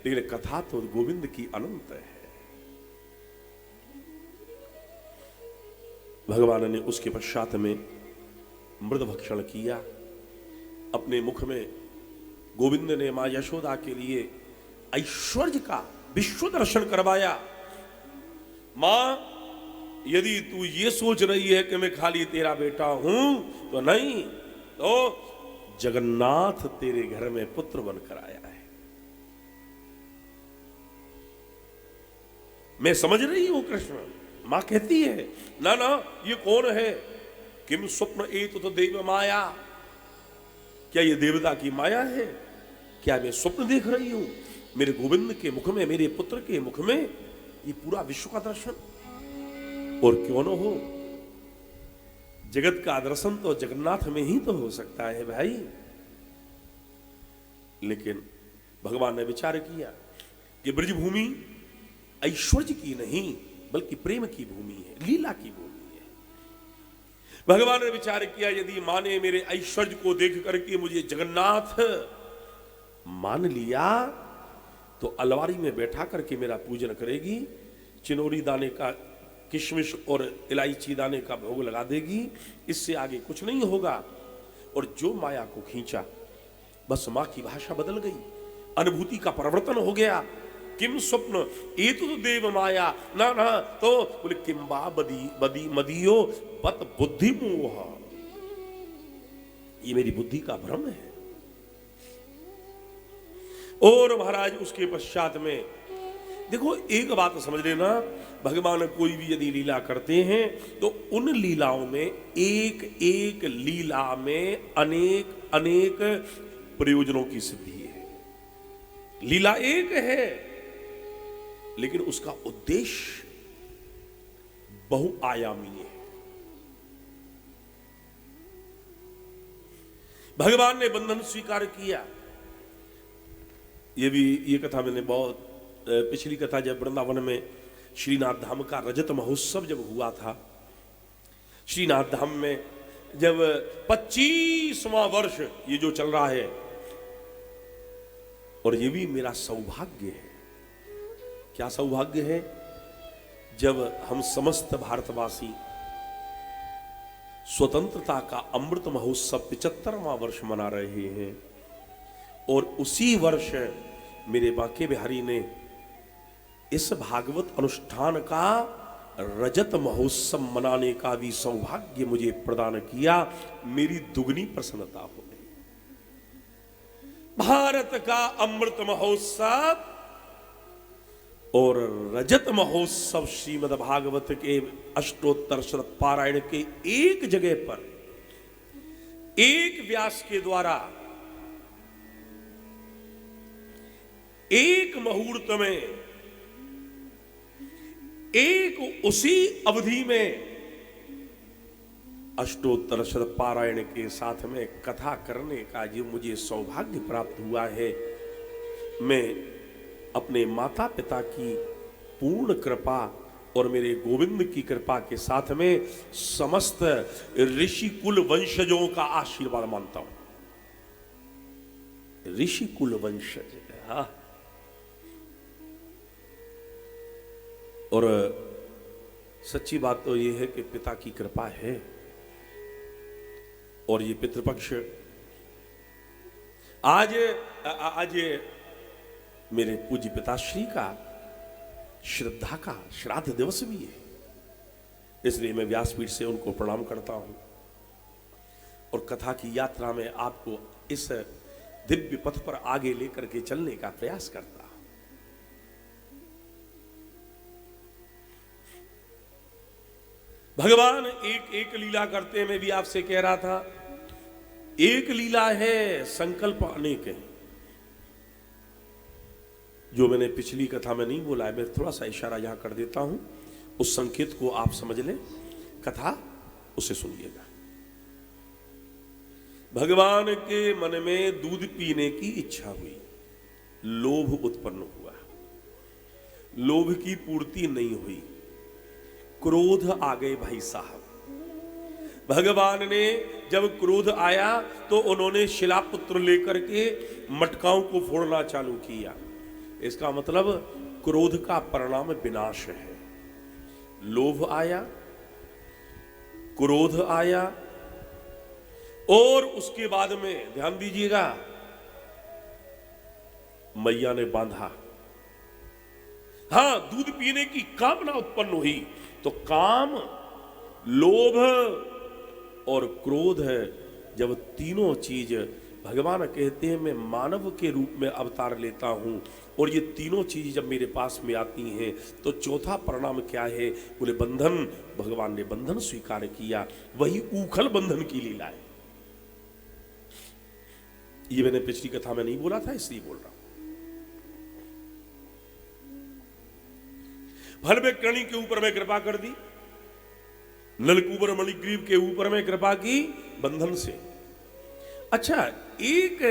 लेकिन कथा तो गोविंद की अनंत है। भगवान ने उसके पश्चात में मृद भक्षण किया। अपने मुख में गोविंद ने मां यशोदा के लिए ऐश्वर्य का विश्व दर्शन करवाया। मां, यदि तू ये सोच रही है कि मैं खाली तेरा बेटा हूं तो नहीं, तो जगन्नाथ तेरे घर में पुत्र बनकर आया है। मैं समझ रही हूं कृष्ण, मां कहती है ना ना ये कौन है? किम स्वप्न एतु तो देव माया, क्या ये देवता की माया है? क्या मैं स्वप्न देख रही हूं? मेरे गोविंद के मुख में, मेरे पुत्र के मुख में ये पूरा विश्व का दर्शन, और क्यों न हो, जगत का दर्शन तो जगन्नाथ में ही तो हो सकता है भाई। लेकिन भगवान ने विचार किया कि ब्रजभूमि ऐश्वर्य की नहीं बल्कि प्रेम की भूमि है, लीला की भूमि है। भगवान ने विचार किया यदि मां ने मेरे ऐश्वर्य को देख करके मुझे जगन्नाथ मान लिया तो अलवारी में बैठा करके मेरा पूजन करेगी, चिनोरी दाने का, किशमिश और इलायची दाने का भोग लगा देगी, इससे आगे कुछ नहीं होगा। और जो माया को खींचा, बस मां की भाषा बदल गई, अनुभूति का परिवर्तन हो गया। किम स्वप्न एतु तो देव माया, ना ना तो बोले किम्बा बदी बदी मदियो बत बुद्धि मोह, ये मेरी बुद्धि का भ्रम है। और महाराज उसके पश्चात में देखो एक बात समझ लेना, भगवान कोई भी यदि लीला करते हैं तो उन लीलाओं में एक एक लीला में अनेक अनेक प्रयोजनों की सिद्धि है। लीला एक है लेकिन उसका उद्देश्य बहुआयामी है। भगवान ने बंधन स्वीकार किया। ये कथा मैंने बहुत पिछली कथा, जब वृंदावन में श्रीनाथ धाम का रजत महोत्सव जब हुआ था, श्रीनाथ धाम में जब 25वां वर्ष ये जो चल रहा है, और ये भी मेरा सौभाग्य है। क्या सौभाग्य है? जब हम समस्त भारतवासी स्वतंत्रता का अमृत महोत्सव 75वां वर्ष मना रहे हैं, और उसी वर्ष मेरे बांके बिहारी ने इस भागवत अनुष्ठान का रजत महोत्सव मनाने का भी सौभाग्य मुझे प्रदान किया। मेरी दुगनी प्रसन्नता हो गई। भारत का अमृत महोत्सव और रजत महोत्सव श्रीमद् भागवत के अष्टोत्तर शत पारायण के एक जगह पर एक व्यास के द्वारा एक मुहूर्त में, एक उसी अवधि में अष्टोत्तर शत पारायण के साथ में कथा करने का जो मुझे सौभाग्य प्राप्त हुआ है, मैं अपने माता पिता की पूर्ण कृपा और मेरे गोविंद की कृपा के साथ में समस्त ऋषि कुल वंशजों का आशीर्वाद मानता हूं। ऋषि कुल वंशज, हाँ। और सच्ची बात तो यह है कि पिता की कृपा है, और ये पितृपक्ष आज मेरे पूज्य पिताश्री का श्रद्धा का श्राद्ध दिवस भी है, इसलिए मैं व्यासपीठ से उनको प्रणाम करता हूं और कथा की यात्रा में आपको इस दिव्य पथ पर आगे लेकर के चलने का प्रयास करता हूं। भगवान एक एक लीला करते, मैं भी आपसे कह रहा था, एक लीला है, संकल्प अनेक है। जो मैंने पिछली कथा में नहीं बोला है, मैं थोड़ा सा इशारा यहां कर देता हूं, उस संकेत को आप समझ लें, कथा उसे सुनिएगा। भगवान के मन में दूध पीने की इच्छा हुई, लोभ उत्पन्न हुआ, लोभ की पूर्ति नहीं हुई, क्रोध आ गए भाई साहब। भगवान ने जब क्रोध आया तो उन्होंने शिलापुत्र लेकर के मटकाओं को फोड़ना चालू किया। इसका मतलब क्रोध का परिणाम विनाश है। लोभ आया, क्रोध आया, और उसके बाद में ध्यान दीजिएगा, मैया ने बांधा। हां, दूध पीने की कामना उत्पन्न हुई, तो काम, लोभ और क्रोध है, जब तीनों चीज, भगवान कहते हैं मैं मानव के रूप में अवतार लेता हूं और ये तीनों चीज जब मेरे पास में आती हैं तो चौथा परिणाम क्या है? बोले बंधन, भगवान ने बंधन स्वीकार किया, वही ऊखल बंधन की लीला है। ये मैंने पिछली कथा में नहीं बोला था, इसलिए बोल रहा हूं। फल में कणी के ऊपर में कृपा कर दी, नलकूबर मणिग्रीव के ऊपर में कृपा की बंधन से। अच्छा, एक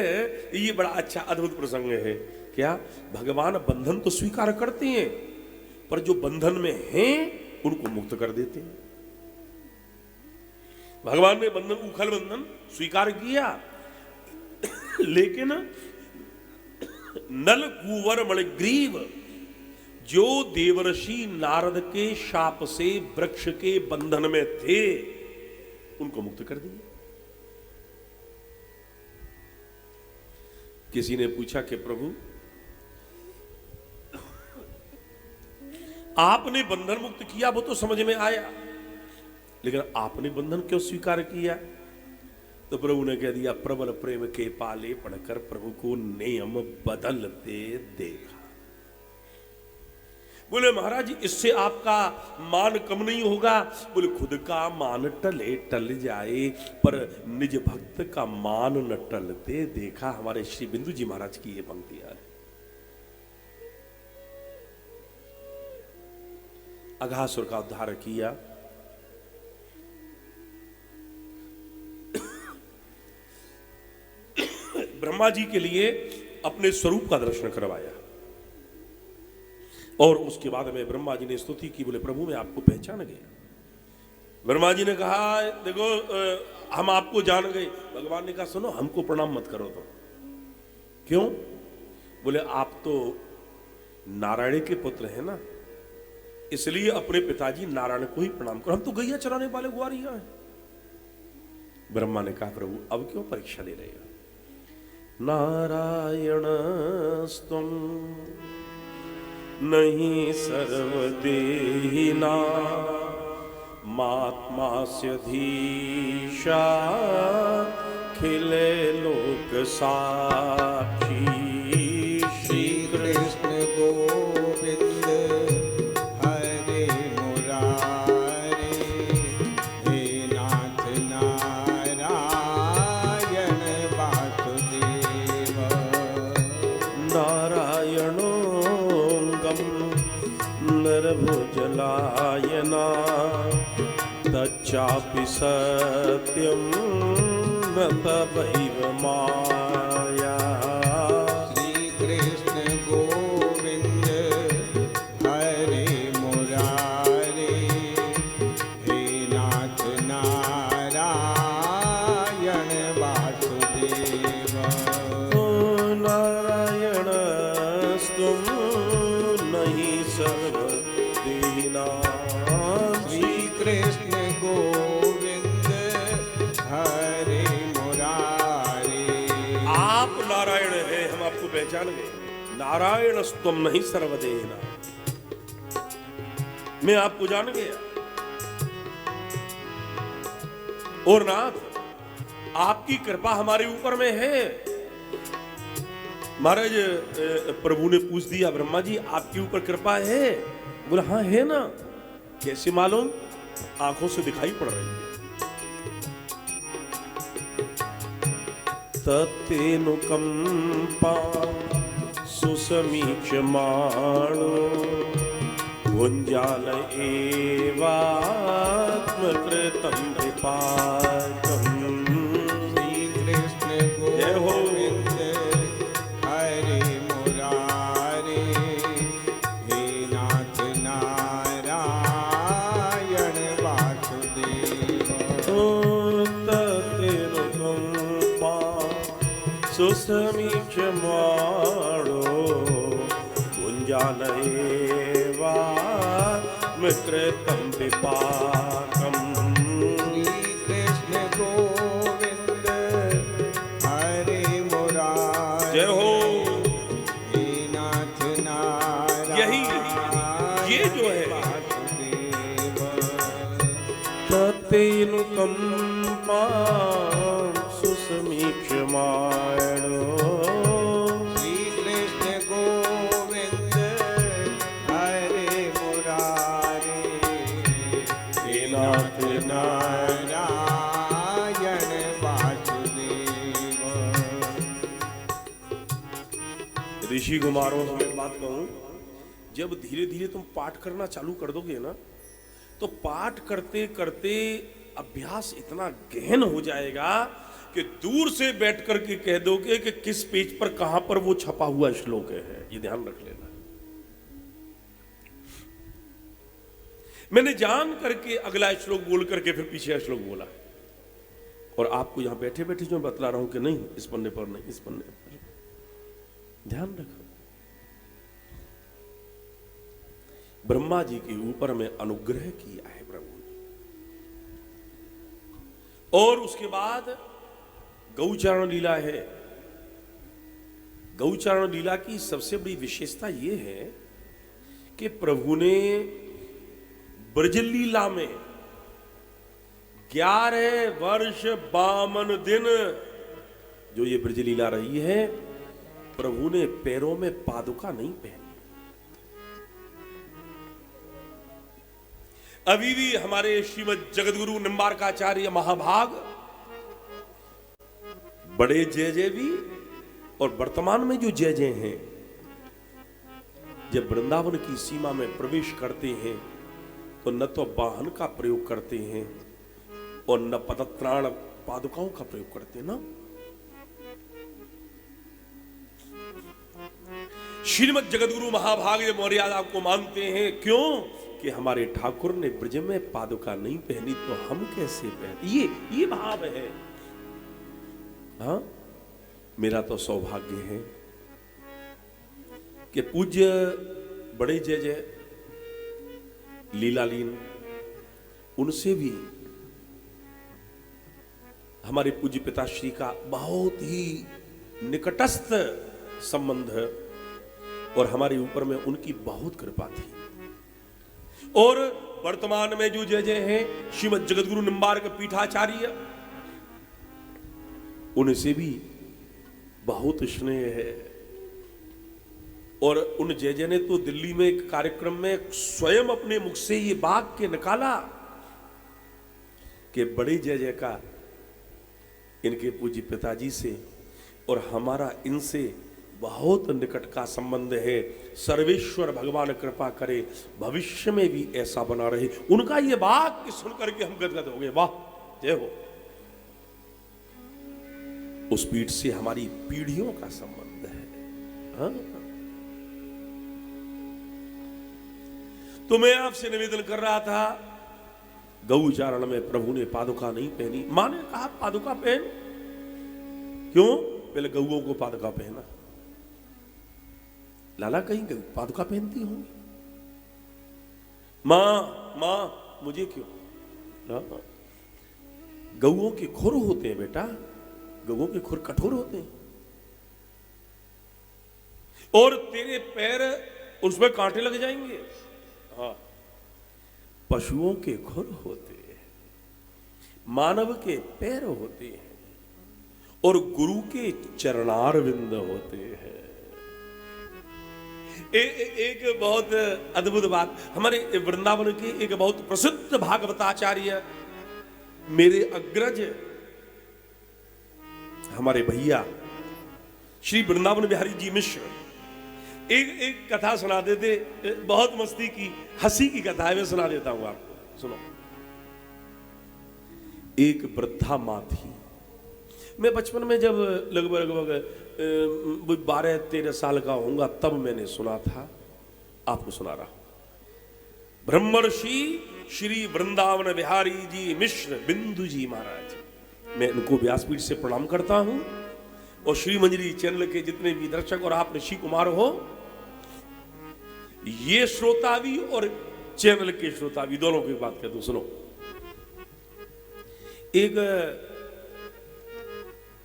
ये बड़ा अच्छा अद्भुत प्रसंग है। क्या? भगवान बंधन तो स्वीकार करते हैं, पर जो बंधन में हैं उनको मुक्त कर देते हैं। भगवान ने बंधन, उखल बंधन स्वीकार किया, लेकिन नलकूबर मणिग्रीव जो देवर्षि नारद के शाप से वृक्ष के बंधन में थे, उनको मुक्त कर दिया। किसी ने पूछा कि प्रभु, आपने बंधन मुक्त किया वो तो समझ में आया, लेकिन आपने बंधन क्यों स्वीकार किया? तो प्रभु ने कह दिया, प्रबल प्रेम के पाले पढ़कर प्रभु को नियम बदलते देखा। बोले महाराज, इससे आपका मान कम नहीं होगा? बोले खुद का मान टले टल जाए, पर निज भक्त का मान न टलते देखा। हमारे श्री बिंदु जी महाराज की ये पंक्तियां है। अघासुर का उद्धार किया, ब्रह्मा जी के लिए अपने स्वरूप का दर्शन करवाया, और उसके बाद में ब्रह्मा जी ने स्तुति की। बोले प्रभु, मैं आपको पहचान गया। ब्रह्मा जी ने कहा, देखो हम आपको जान गए। भगवान ने कहा, सुनो, हमको प्रणाम मत करो। तो क्यों? बोले आप तो नारायण के पुत्र हैं ना, इसलिए अपने पिताजी नारायण को ही प्रणाम करो। हम तो गैया चराने वाले ग्वारियां हैं। ब्रह्मा ने कहा, प्रभु अब क्यों परीक्षा ले रहे हो? नारायण स्तुम नहीं सर्वदेहिना मात्मास्य धीशा खिले लोक साक्षी। श्री कृष्ण गोविंद हरे मुरारे, हे नाथ नारायण वासुदेव। नारायणो नरभुजलायना तच्चापि सत्यं न तवैव माया। श्री कृष्ण गोविंद हरे मुरारे, हे नाथ नारायण वासुदेव। नारायणस्तुं नहीं सर्वदेहिना। श्री कृष्ण गोविंद हरे मुरारे। आप नारायण हैं, हम आपको पहचान गए। नारायणस्तुम नहीं सर्वदेहिना, मैं आपको जान गया। और नाथ, आपकी कृपा हमारे ऊपर में है। महाराज, प्रभु ने पूछ दिया, ब्रह्मा जी आपके ऊपर कृपा है? बोला हाँ है ना। कैसे मालूम? आंखों से दिखाई पड़ रही है। तत्तेनुकंपा सुसमीक्षमाणो गुंजाल एवात्मकृतं विपाकम्। श्री कृष्ण गोविंद हरे मुरारे, हे नाथ नारायण वासुदेव। तत्तेनुकंपा सुसमीक्षमाणो गुंजाल एवात्मकृतं विपाकम्। श्री कृष्ण गोविंद हरे मुरारे, जय हो। हे नाथ नारायण ये जो है, वासुदेव। तत्तेनुकंपा सुसमीक्षमाणो श्री कृष्ण गोविंद नाथ नारायण वासुदेव। ऋषि कुमारों से एक बात कहूं, जब धीरे धीरे तुम पाठ करना चालू कर दोगे ना, तो पाठ करते करते अभ्यास इतना गहन हो जाएगा कि दूर से बैठ करके कह दोगे कि किस पेज पर कहां पर वो छपा हुआ श्लोक है। ये ध्यान रख लेना। मैंने जान करके अगला श्लोक बोल करके फिर पीछे श्लोक बोला, और आपको यहां बैठे बैठे जो बतला रहा हूं कि नहीं इस पन्ने पर, नहीं इस पन्ने पर, ध्यान रखो। ब्रह्मा जी के ऊपर में अनुग्रह किया है प्रभु ने, और उसके बाद गौचरण लीला है। गौचरण लीला की सबसे बड़ी विशेषता यह है कि प्रभु ने ब्रज लीला में 11 वर्ष 52 दिन जो ये ब्रज लीला रही है, प्रभु ने पैरों में पादुका नहीं पहनी। अभी भी हमारे श्रीमद जगतगुरु निम्बारकाचार्य महाभाग बड़े जय जय भी और वर्तमान में जो जय जय हैं, जब वृंदावन की सीमा में प्रवेश करते हैं तो न तो वाहन का प्रयोग करते हैं और न पदत्राण पादुकाओं का प्रयोग करते हैं ना। श्रीमद जगतगुरु महाभाग ये मर्यादा को मानते हैं। क्यों? कि हमारे ठाकुर ने ब्रज में पादुका नहीं पहनी तो हम कैसे पहने। ये भाव है। हाँ, मेरा तो सौभाग्य है कि पूज्य बड़े जय जय लीलालीन, उनसे भी हमारे पूज्य पिताश्री का बहुत ही निकटस्थ संबंध है, और हमारे ऊपर में उनकी बहुत कृपा थी। और वर्तमान में जो जय जय हैं श्रीमद जगतगुरु निम्बार्क पीठाचार्य, उनसे भी बहुत स्नेह है। और उन जय जय ने तो दिल्ली में एक कार्यक्रम में स्वयं अपने मुख से ये वाक्य निकाला कि बड़े जय जय का इनके पूज्य पिताजी से और हमारा इनसे बहुत निकट का संबंध है। सर्वेश्वर भगवान कृपा करे भविष्य में भी ऐसा बना रहे। उनका ये वाक्य सुनकर के हम गदगद हो गए। वाह, जय हो। उस पीठ से हमारी पीढ़ियों का संबंध है। हाँ? तो मैं आपसे निवेदन कर रहा था, गौचारण में प्रभु ने पादुका नहीं पहनी। मां ने कहा पादुका पहन। क्यों? पहले गौओं को पादुका पहना। लाला कहीं पादुका पहनती होंगी। मां मुझे क्यों? गौओं के खुर होते हैं बेटा, गौओं के खुर कठोर होते हैं, और तेरे पैर उसमें कांटे लग जाएंगे। हाँ, पशुओं के खुर होते हैं, मानव के पैर होते हैं, और गुरु के चरणारविंद होते हैं। एक बहुत अद्भुत बात, हमारे वृंदावन के एक बहुत प्रसिद्ध भागवताचार्य, मेरे अग्रज हमारे भैया श्री वृंदावन बिहारी जी मिश्र, एक कथा सुनाते थे, बहुत मस्ती की, हंसी की कथा है, मैं सुना देता हूं आपको, सुनो। एक वृद्धा मां थी। मैं बचपन में जब लगभग 12-13 साल का होऊंगा तब मैंने सुना था, आपको सुना रहा हूं। ब्रह्मर्षि श्री वृंदावन बिहारी जी मिश्र बिंदु जी महाराज, मैं इनको व्यासपीठ से प्रणाम करता हूं, और श्री मंजरी चैनल के जितने भी दर्शक और आप ऋषि कुमार हो, ये श्रोता भी और चैनल के श्रोता भी, दोनों की बात कर दूं, सुनो। एक,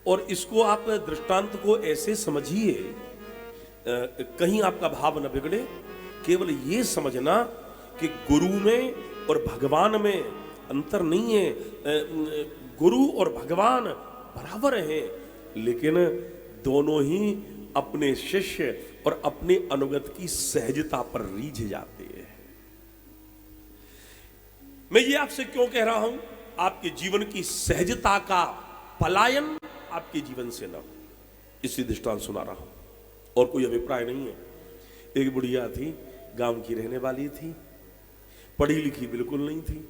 और इसको आप दृष्टांत को ऐसे समझिए, कहीं आपका भाव न बिगड़े, केवल ये समझना कि गुरु में और भगवान में अंतर नहीं है। गुरु और भगवान बराबर हैं, लेकिन दोनों ही अपने शिष्य और अपने अनुगत की सहजता पर रीझ जाते हैं। मैं ये आपसे क्यों कह रहा हूं, आपके जीवन की सहजता का पलायन आपके जीवन से ना हो, इसी दृष्टांत सुना रहा हूं, और कोई अभिप्राय नहीं है। एक बुढ़िया थी, गांव की रहने वाली थी, पढ़ी लिखी बिल्कुल नहीं थी,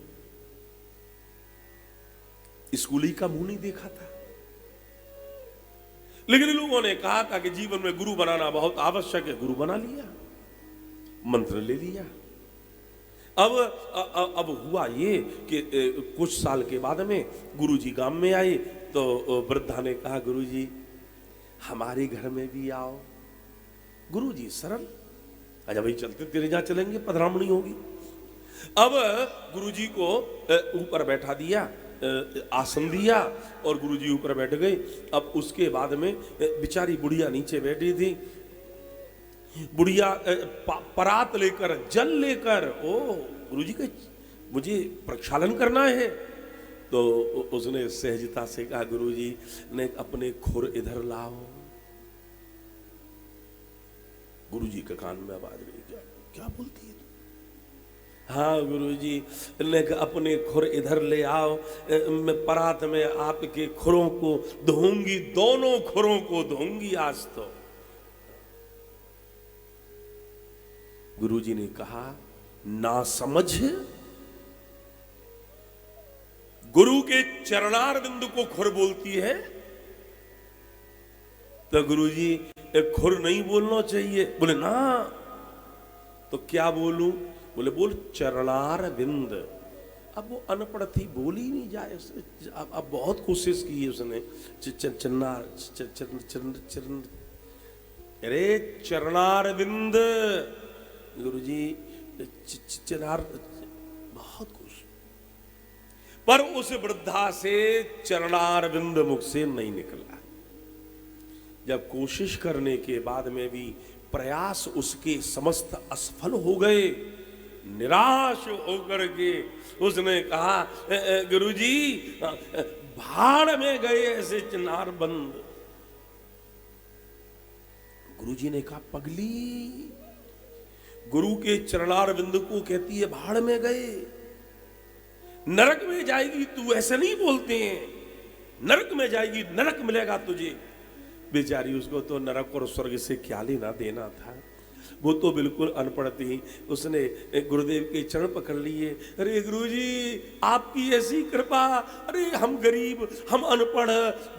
स्कूली का मुंह नहीं देखा था, लेकिन लोगों ने कहा था कि जीवन में गुरु बनाना बहुत आवश्यक है, गुरु बना लिया, मंत्र ले लिया। अब हुआ ये कि कुछ साल के बाद में गुरुजी गांव में आए, तो वृद्धा ने कहा, गुरुजी हमारे घर में भी आओ। गुरुजी सरल, अच्छा भाई चलते, तेरे जहां चलेंगे, पधरामणी होगी। अब गुरुजी को ऊपर बैठा दिया, आसन दिया, और गुरुजी ऊपर बैठ गए। अब उसके बाद में बेचारी बुढ़िया नीचे बैठी थी, बुढ़िया परात लेकर, जल लेकर, ओ गुरुजी का मुझे प्रक्षालन करना है, तो उसने सहजता से कहा, गुरुजी ने अपने खुर इधर लाओ। गुरुजी के कान में आवाज गई, क्या क्या बोलती है? हाँ गुरुजी ने अपने खुर इधर ले आओ, मैं परात में आपके खुरों को धोऊंगी, दोनों खुरों को धोऊंगी आज तो। गुरुजी ने कहा, ना समझ, गुरु के चरणार बिंदु को खुर बोलती है, तो गुरुजी खुर नहीं बोलना चाहिए। बोले ना, तो क्या बोलूं? बोले बोल चरणार बिंद। अब वो अनपढ़ थी, बोल ही नहीं जाए। अब बहुत कोशिश की है उसने, चन्नार अरे चरणार बिंद, गुरुजी चरणार, बहुत कुछ, पर उस वृद्धा से चरणार बिंद मुख से नहीं निकला। जब कोशिश करने के बाद में भी प्रयास उसके समस्त असफल हो गए, निराश होकर के उसने कहा, गुरुजी भाड़ में गए ऐसे चरणार बंद। गुरुजी ने कहा, पगली, गुरु के चरणार बिंदु को कहती है भाड़ में गए, नरक में जाएगी तू, ऐसे नहीं बोलते हैं, नरक में जाएगी, नरक मिलेगा तुझे। बेचारी, उसको तो नरक और स्वर्ग से क्या लेना देना था, वो तो बिल्कुल अनपढ़ थी। उसने गुरुदेव के चरण पकड़ लिए, अरे गुरुजी आपकी ऐसी कृपा, अरे हम गरीब, हम अनपढ़,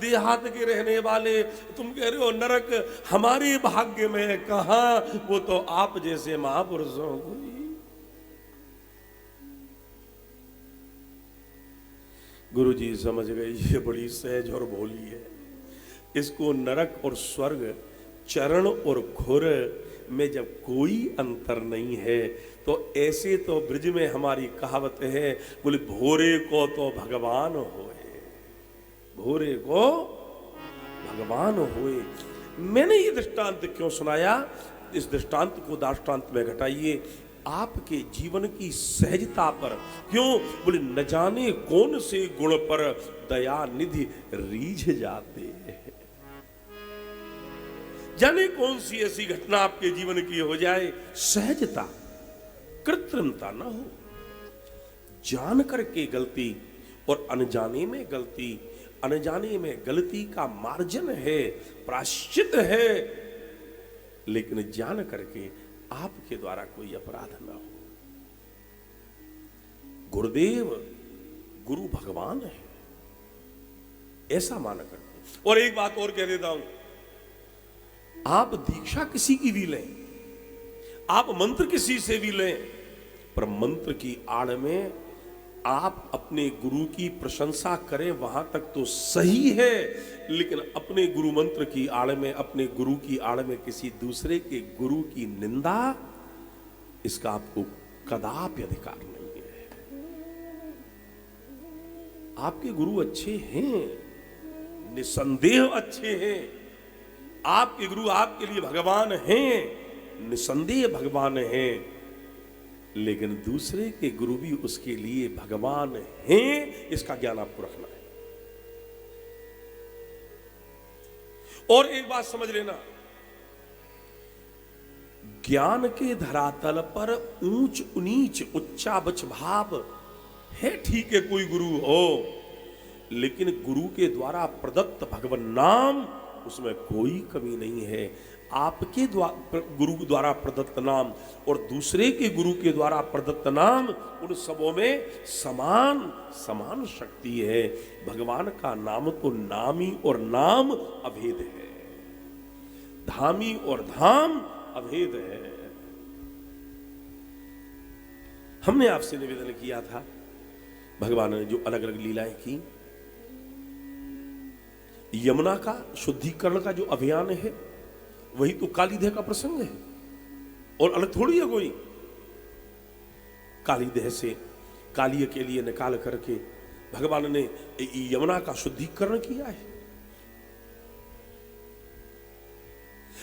देहात के रहने वाले, तुम कह रहे हो नरक, हमारे भाग्य में कहां, वो तो आप जैसे महापुरुषों को। गुरुजी समझ गए ये बड़ी सहज और भोली है, इसको नरक और स्वर्ग, चरण और खुर में जब कोई अंतर नहीं है, तो ऐसे तो ब्रज में हमारी कहावत है, बोले भोरे को तो भगवान होए, भोरे को भगवान होए। मैंने ये दृष्टांत क्यों सुनाया? इस दृष्टांत को दाष्टांत में घटाइए, आपके जीवन की सहजता पर। क्यों? बोले न जाने कौन से गुण पर दया निधि रीझ जाते हैं। जाने कौन सी ऐसी घटना आपके जीवन की हो जाए, सहजता, कृत्रिमता ना हो। जान करके गलती और अनजाने में गलती, अनजाने में गलती का मार्जन है, प्रायश्चित है, लेकिन जान करके आपके द्वारा कोई अपराध ना हो। गुरुदेव गुरु भगवान है, ऐसा माना करते। और एक बात और कह देता हूं, आप दीक्षा किसी की भी लें, आप मंत्र किसी से भी लें, पर मंत्र की आड़ में आप अपने गुरु की प्रशंसा करें, वहां तक तो सही है, लेकिन अपने गुरु मंत्र की आड़ में, अपने गुरु की आड़ में किसी दूसरे के गुरु की निंदा, इसका आपको कदापि अधिकार नहीं है। आपके गुरु अच्छे हैं, निसंदेह अच्छे हैं, आपके गुरु आपके लिए भगवान हैं, निसंदेह भगवान हैं, लेकिन दूसरे के गुरु भी उसके लिए भगवान हैं, इसका ज्ञान आपको रखना है। और एक बात समझ लेना, ज्ञान के धरातल पर ऊंच नीच, उच्चा बच भाव है ठीक है कोई गुरु हो, लेकिन गुरु के द्वारा प्रदत्त भगवान नाम उसमें कोई कमी नहीं है। आपके गुरु द्वारा प्रदत्त नाम और दूसरे के गुरु के द्वारा प्रदत्त नाम, उन सबों में समान समान शक्ति है। भगवान का नाम तो नामी और नाम अभेद है, धामी और धाम अभेद है। हमने आपसे निवेदन किया था, भगवान ने जो अलग अलग लीलाएं की, यमुना का शुद्धिकरण का जो अभियान है वही तो कालीदेह का प्रसंग है, और अलग थोड़ी है कोई। कालीदेह से कालिय के लिए निकाल करके भगवान ने यमुना का शुद्धिकरण किया है।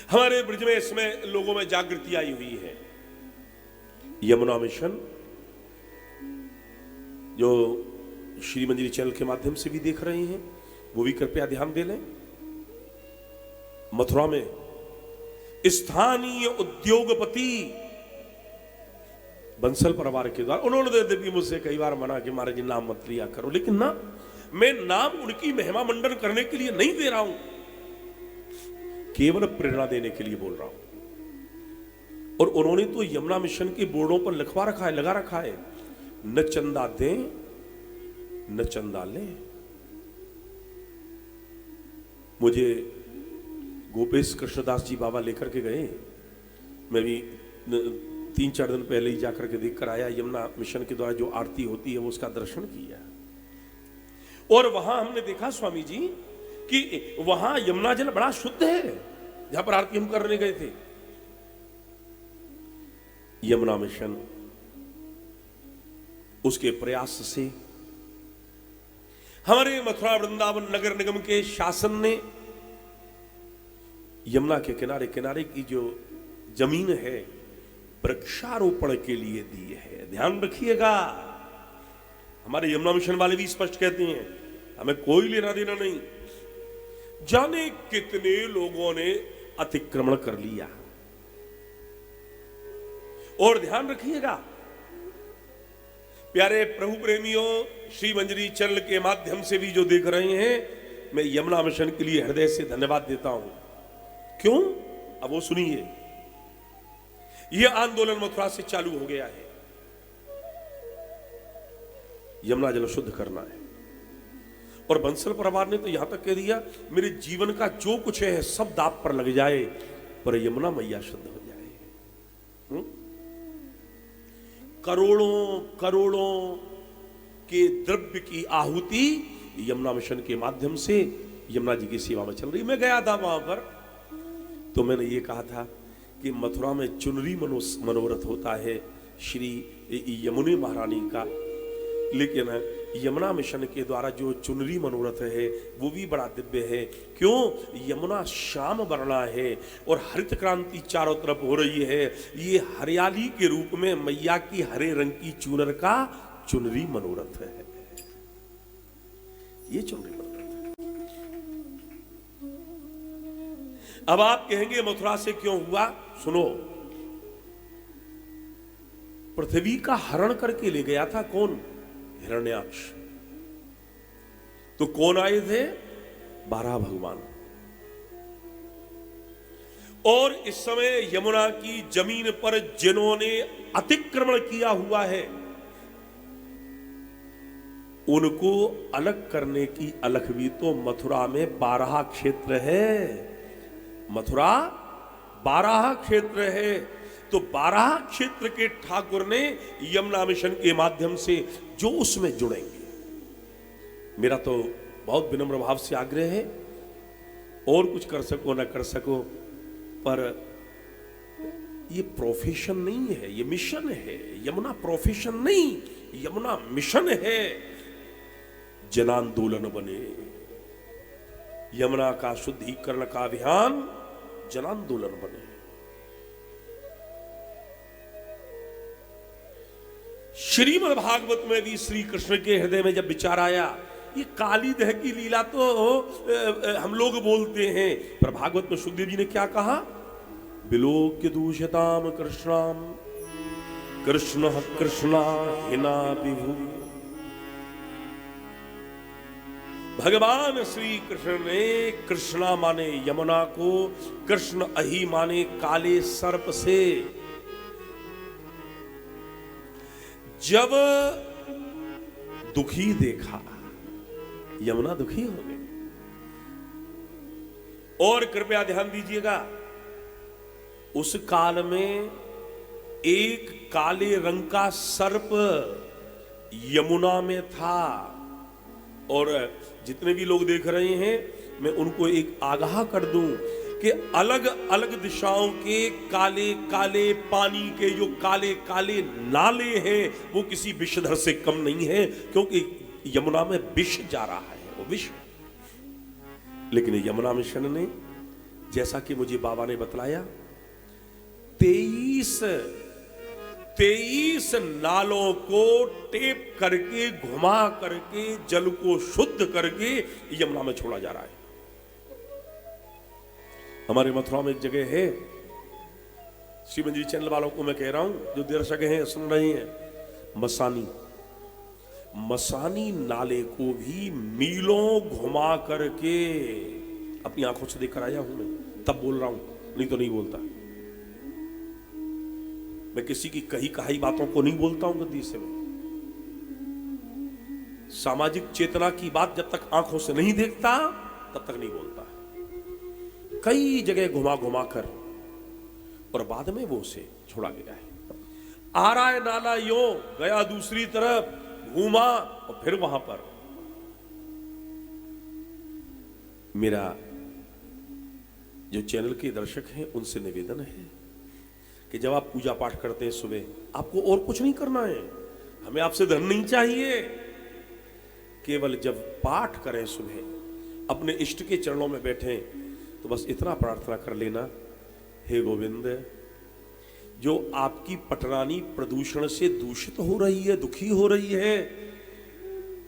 हमारे ब्रज में इसमें लोगों में जागृति आई हुई है। यमुना मिशन जो श्री मंदिर चैनल के माध्यम से भी देख रहे हैं, वो भी कृपया ध्यान दे लें। मथुरा में स्थानीय उद्योगपति बंसल परिवार के द्वारा, उन्होंने भी मुझसे कई बार मना कि महाराज जी नाम मत लिया करो, लेकिन ना, मैं नाम उनकी महिमा मंडन करने के लिए नहीं दे रहा हूं, केवल प्रेरणा देने के लिए बोल रहा हूं। और उन्होंने तो यमुना मिशन के बोर्डों पर लिखवा रखा है, लगा रखा है, न चंदा दें न चंदा लें। मुझे गोपेश कृष्णदास जी बाबा लेकर के गए, मैं भी 3-4 दिन पहले ही जाकर के देख कर आया। यमुना मिशन के द्वारा जो आरती होती है वो उसका दर्शन किया, और वहां हमने देखा स्वामी जी कि वहां यमुना जल बड़ा शुद्ध है, जहां पर आरती हम करने गए थे। यमुना मिशन उसके प्रयास से हमारे मथुरा वृंदावन नगर निगम के शासन ने यमुना के किनारे किनारे की जो जमीन है वृक्षारोपण के लिए दी है। ध्यान रखिएगा, हमारे यमुना मिशन वाले भी स्पष्ट कहते हैं हमें कोई लेना देना नहीं। जाने कितने लोगों ने अतिक्रमण कर लिया। और ध्यान रखिएगा प्यारे प्रभु प्रेमियों, श्री मंजरी चैनल के माध्यम से भी जो देख रहे हैं, मैं यमुना मिशन के लिए हृदय से धन्यवाद देता हूं। क्यों? अब वो सुनिए। यह आंदोलन मथुरा से चालू हो गया है, यमुना जल शुद्ध करना है। और बंसल परिवार ने तो यहां तक कह दिया, मेरे जीवन का जो कुछ है सब दाप पर लग जाए, पर यमुना मैया शुद्ध हो जाए। करोड़ों करोड़ों के द्रव्य की आहुति यमुना मिशन के माध्यम से यमुना जी की सेवा में चल रही। मैं गया था वहां पर, तो मैंने ये कहा था कि मथुरा में चुनरी मनोरथ होता है श्री यमुने महारानी का, लेकिन यमुना मिशन के द्वारा जो चुनरी मनोरथ है वो भी बड़ा दिव्य है। क्यों? यमुना श्याम वर्णा है और हरित क्रांति चारों तरफ हो रही है। ये हरियाली के रूप में मैया की हरे रंग की चूनर का चुनरी मनोरथ है। ये चुनरी मनोरथ है। अब आप कहेंगे मथुरा से क्यों हुआ? सुनो, पृथ्वी का हरण करके ले गया था कौन? हिरण्याक्ष। तो कौन आए थे? 12 भगवान। और इस समय यमुना की जमीन पर जिन्होंने अतिक्रमण किया हुआ है उनको अलग करने की अलख भी तो मथुरा में 12 क्षेत्र है। मथुरा 12 क्षेत्र है। तो 12 क्षेत्र के ठाकुर ने यमुना मिशन के माध्यम से जो उसमें जुड़ेंगे, मेरा तो बहुत विनम्र भाव से आग्रह है, और कुछ कर सको ना कर सको, पर ये प्रोफेशन नहीं है, ये मिशन है। यमुना प्रोफेशन नहीं, यमुना मिशन है। जनांदोलन बने। यमुना का शुद्धिकरण का अभियान जनांदोलन बने। श्रीमद् भागवत में भी श्री कृष्ण के हृदय में जब विचार आया, ये कालीदह की लीला तो हम लोग बोलते हैं, पर भागवत में सुखदेव जी ने क्या कहा? विलोक्य दूषताम कृष्णाम कृष्ण कृष्णा हिना विभु भगवान श्री कृष्ण ने कृष्णा माने यमुना को, कृष्ण अहि माने काले सर्प से जब दुखी देखा, यमुना दुखी हो गई। और कृपया ध्यान दीजिएगा, उस काल में एक काले रंग का सर्प यमुना में था। और जितने भी लोग देख रहे हैं, मैं उनको एक आगाह कर दूं कि अलग अलग दिशाओं के काले काले पानी के जो काले काले नाले हैं, वो किसी विषधर से कम नहीं है, क्योंकि यमुना में विष जा रहा है, वो विष। लेकिन यमुना मिशन ने, जैसा कि मुझे बाबा ने बतलाया, 23 नालों को टेप करके, घुमा करके, जल को शुद्ध करके यमुना में छोड़ा जा रहा है। हमारे मथुरा में एक जगह है, श्रीमंत जी चैनल वालों को मैं कह रहा हूं, जो दर्शक हैं सुन रहे हैं, मसानी नाले को भी मीलों घुमा करके अपनी आंखों से देखकर आया हूं मैं, तब बोल रहा हूं, नहीं तो नहीं बोलता। मैं किसी की कही कहाई बातों को नहीं बोलता हूं गद्दी से। मैं सामाजिक चेतना की बात जब तक आंखों से नहीं देखता तब तक नहीं बोलता। कई जगह घुमा घुमा कर, और बाद में वो उसे छोड़ा गया है। आ रहा है नाला, यो गया दूसरी तरफ, घूमा और फिर वहां पर। मेरा जो चैनल के दर्शक हैं उनसे निवेदन है कि जब आप पूजा पाठ करते हैं सुबह, आपको और कुछ नहीं करना है, हमें आपसे धन नहीं चाहिए, केवल जब पाठ करें सुबह, अपने इष्ट के चरणों में बैठें, तो बस इतना प्रार्थना कर लेना, हे गोविंद, जो आपकी पटरानी प्रदूषण से दूषित हो रही है, दुखी हो रही है,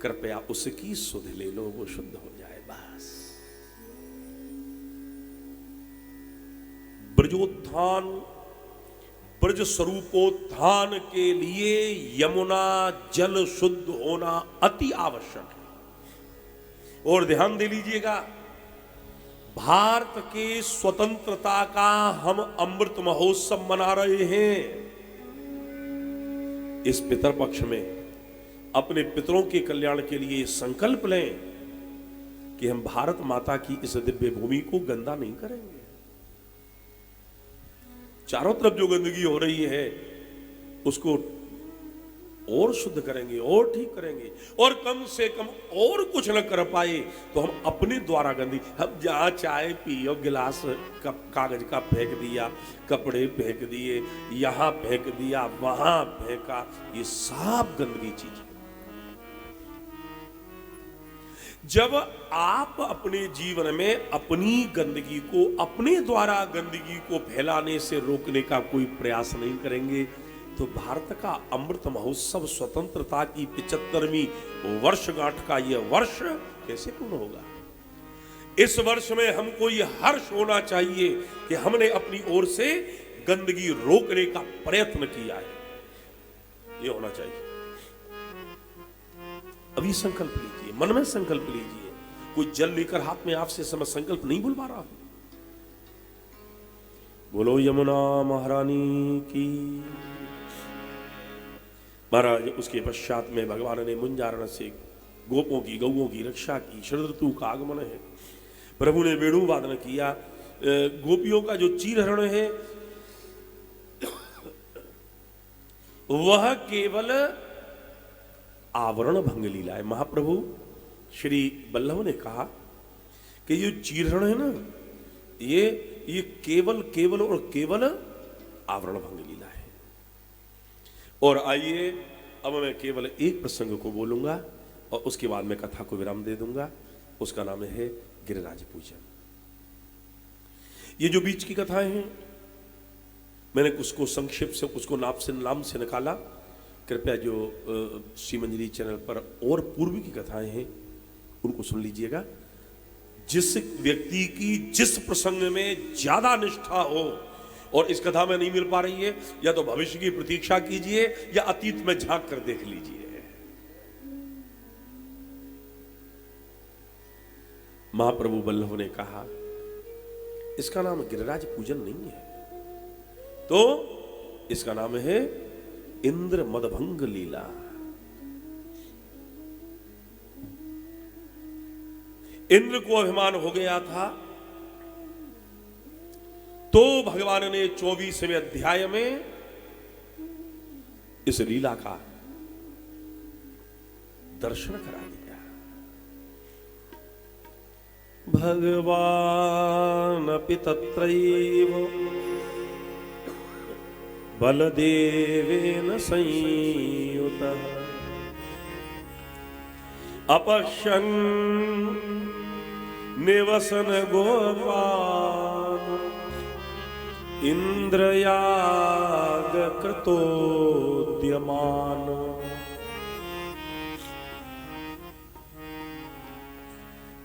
कृपया उसकी सुध ले लो, वो शुद्ध हो जाए। बस ब्रजोत्थान, ब्रज स्वरूपोत्थान के लिए यमुना जल शुद्ध होना अति आवश्यक है। और ध्यान दे लीजिएगा, भारत के स्वतंत्रता का हम अमृत महोत्सव मना रहे हैं। इस पितरपक्ष में अपने पितरों के कल्याण के लिए संकल्प लें कि हम भारत माता की इस दिव्य भूमि को गंदा नहीं करेंगे। चारों तरफ जो गंदगी हो रही है उसको और शुद्ध करेंगे और ठीक करेंगे, और कम से कम और कुछ न कर पाए तो हम अपने द्वारा गंदी, हम जहां चाय पियो, गिलास कागज का फेंक दिया, कपड़े फेंक दिए, यहां फेंक दिया, वहां फेंका, ये सब गंदगी चीज है। जब आप अपने जीवन में अपनी गंदगी को, अपने द्वारा गंदगी को फैलाने से रोकने का कोई प्रयास नहीं करेंगे, तो भारत का अमृत महोत्सव, स्वतंत्रता की 75वीं वर्षगांठ का यह वर्ष कैसे पूर्ण होगा। इस वर्ष में हमको यह हर्ष होना चाहिए कि हमने अपनी ओर से गंदगी रोकने का प्रयत्न किया है, यह होना चाहिए। अभी संकल्प लीजिए, मन में संकल्प लीजिए। कोई जल लेकर हाथ में आपसे समय संकल्प नहीं बुलवा रहा हूं। बोलो यमुना महारानी की। महाराज, उसके पश्चात में भगवान ने मुंजारण से गोपों की, गौओं की रक्षा की। शरद ऋतु का आगमन है, प्रभु ने वेणु वादन किया। गोपियों का जो चीरहरण है वह केवल आवरण भंग लीला है। महाप्रभु श्री वल्लभ ने कहा कि ये चीरहरण है ना, ये केवल केवल और केवल आवरण भंग लीला है। और आइए, अब मैं केवल एक प्रसंग को बोलूंगा और उसके बाद मैं कथा को विराम दे दूंगा। उसका नाम है गिरिराज पूजन। ये जो बीच की कथाएं हैं, मैंने उसको संक्षेप से, उसको नाम से निकाला। कृपया जो श्रीमंजरी चैनल पर और पूर्व की कथाएं हैं उनको सुन लीजिएगा। जिस व्यक्ति की जिस प्रसंग में ज्यादा निष्ठा हो और इस कथा में नहीं मिल पा रही है, या तो भविष्य की प्रतीक्षा कीजिए या अतीत में झांक कर देख लीजिए। महाप्रभु वल्लभ ने कहा इसका नाम गिरिराज पूजन नहीं है, तो इसका नाम है इंद्र मदभंग लीला। इंद्र को अभिमान हो गया था, तो भगवान ने 24वें अध्याय में इस लीला का दर्शन करा दिया। भगवान अपि तत्रैव बलदेवेन संयुतः अपश्यन् निवसन गोपान इंद्रयाग कृतोद्यमान।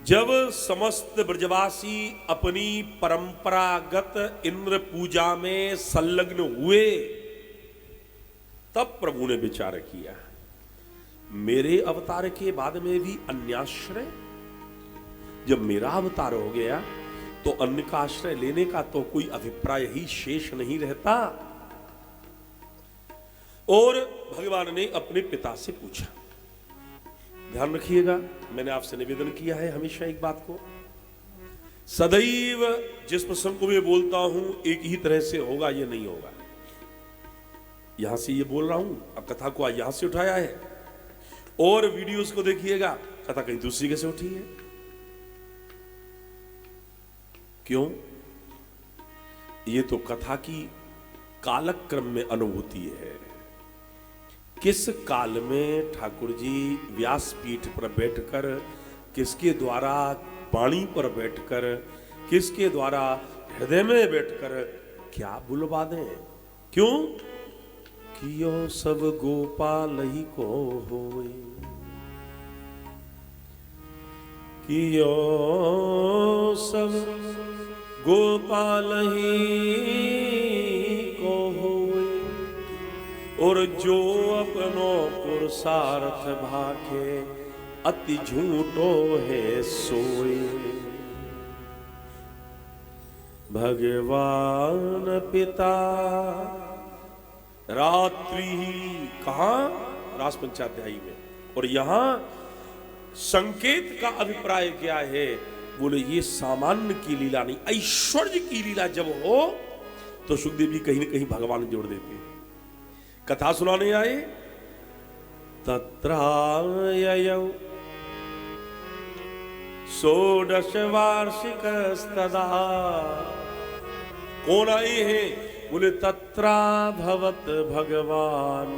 जब समस्त ब्रजवासी अपनी परंपरागत इंद्र पूजा में संलग्न हुए, तब प्रभु ने विचार किया मेरे अवतार के बाद में भी अन्याश्रय, जब मेरा अवतार हो गया तो अन्य का आश्रय लेने का तो कोई अभिप्राय ही शेष नहीं रहता। और भगवान ने अपने पिता से पूछा, ध्यान रखिएगा, मैंने आपसे निवेदन किया है हमेशा एक बात को, सदैव जिस प्रसंग को मैं बोलता हूं एक ही तरह से होगा ये नहीं होगा। यहां से ये बोल रहा हूं, अब कथा को यहां से उठाया है, और वीडियोस को देखिएगा कथा कहीं दूसरी कैसे उठी है। क्यों? ये तो कथा की कालक्रम में अनुभूति है। किस काल में ठाकुर जी व्यासपीठ पर बैठकर, किसके द्वारा वाणी पर बैठकर, किसके द्वारा हृदय में बैठकर क्या बुलवा दें। क्यों? कियो सब गोपाल ही को होए, कियो सब गोपाल ही को होए, और जो अपनो पुरुषार्थ भाखे अति झूठो है सोए। भगवान पिता रात्रि कहां? रास पंचाध्यायी में। और यहां संकेत का अभिप्राय क्या है? बोले ये सामान्य की लीला नहीं, ऐश्वर्य की लीला जब हो तो सुखदेव जी कहीं न कहीं भगवान जोड़ देते हैं। कथा सुनाने आए, तत्राययौ षोडश वार्षिकस्तदा। कौन आए हैं? बोले तत्रा भवत भगवान।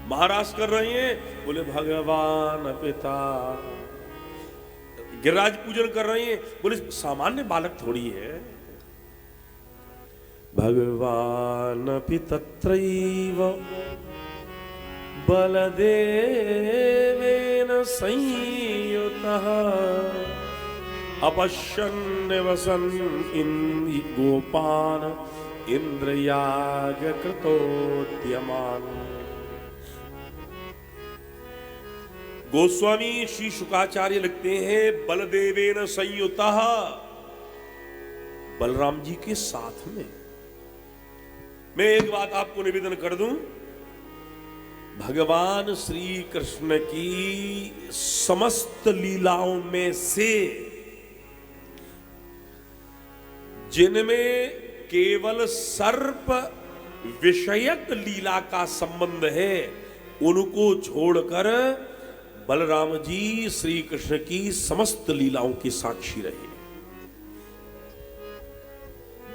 महाराज कर रहे हैं, बोले भगवान पिता। गिरिराज पूजन कर रहे हैं, बोले सामान्य बालक थोड़ी है। भगवान अपि तत्रैव बलदेवेन संयुतः अपश्यन् वसन् गोपान् इंद्रयाग कृतोद्यमान। गोस्वामी श्री शुकाचार्य लिखते हैं बलदेवेन संयुतः, बलराम जी के साथ में। मैं एक बात आपको निवेदन कर दूं, भगवान श्री कृष्ण की समस्त लीलाओं में से जिनमें केवल सर्प विषयक लीला का संबंध है, उनको छोड़कर बलराम जी श्री कृष्ण की समस्त लीलाओं की साक्षी रहे।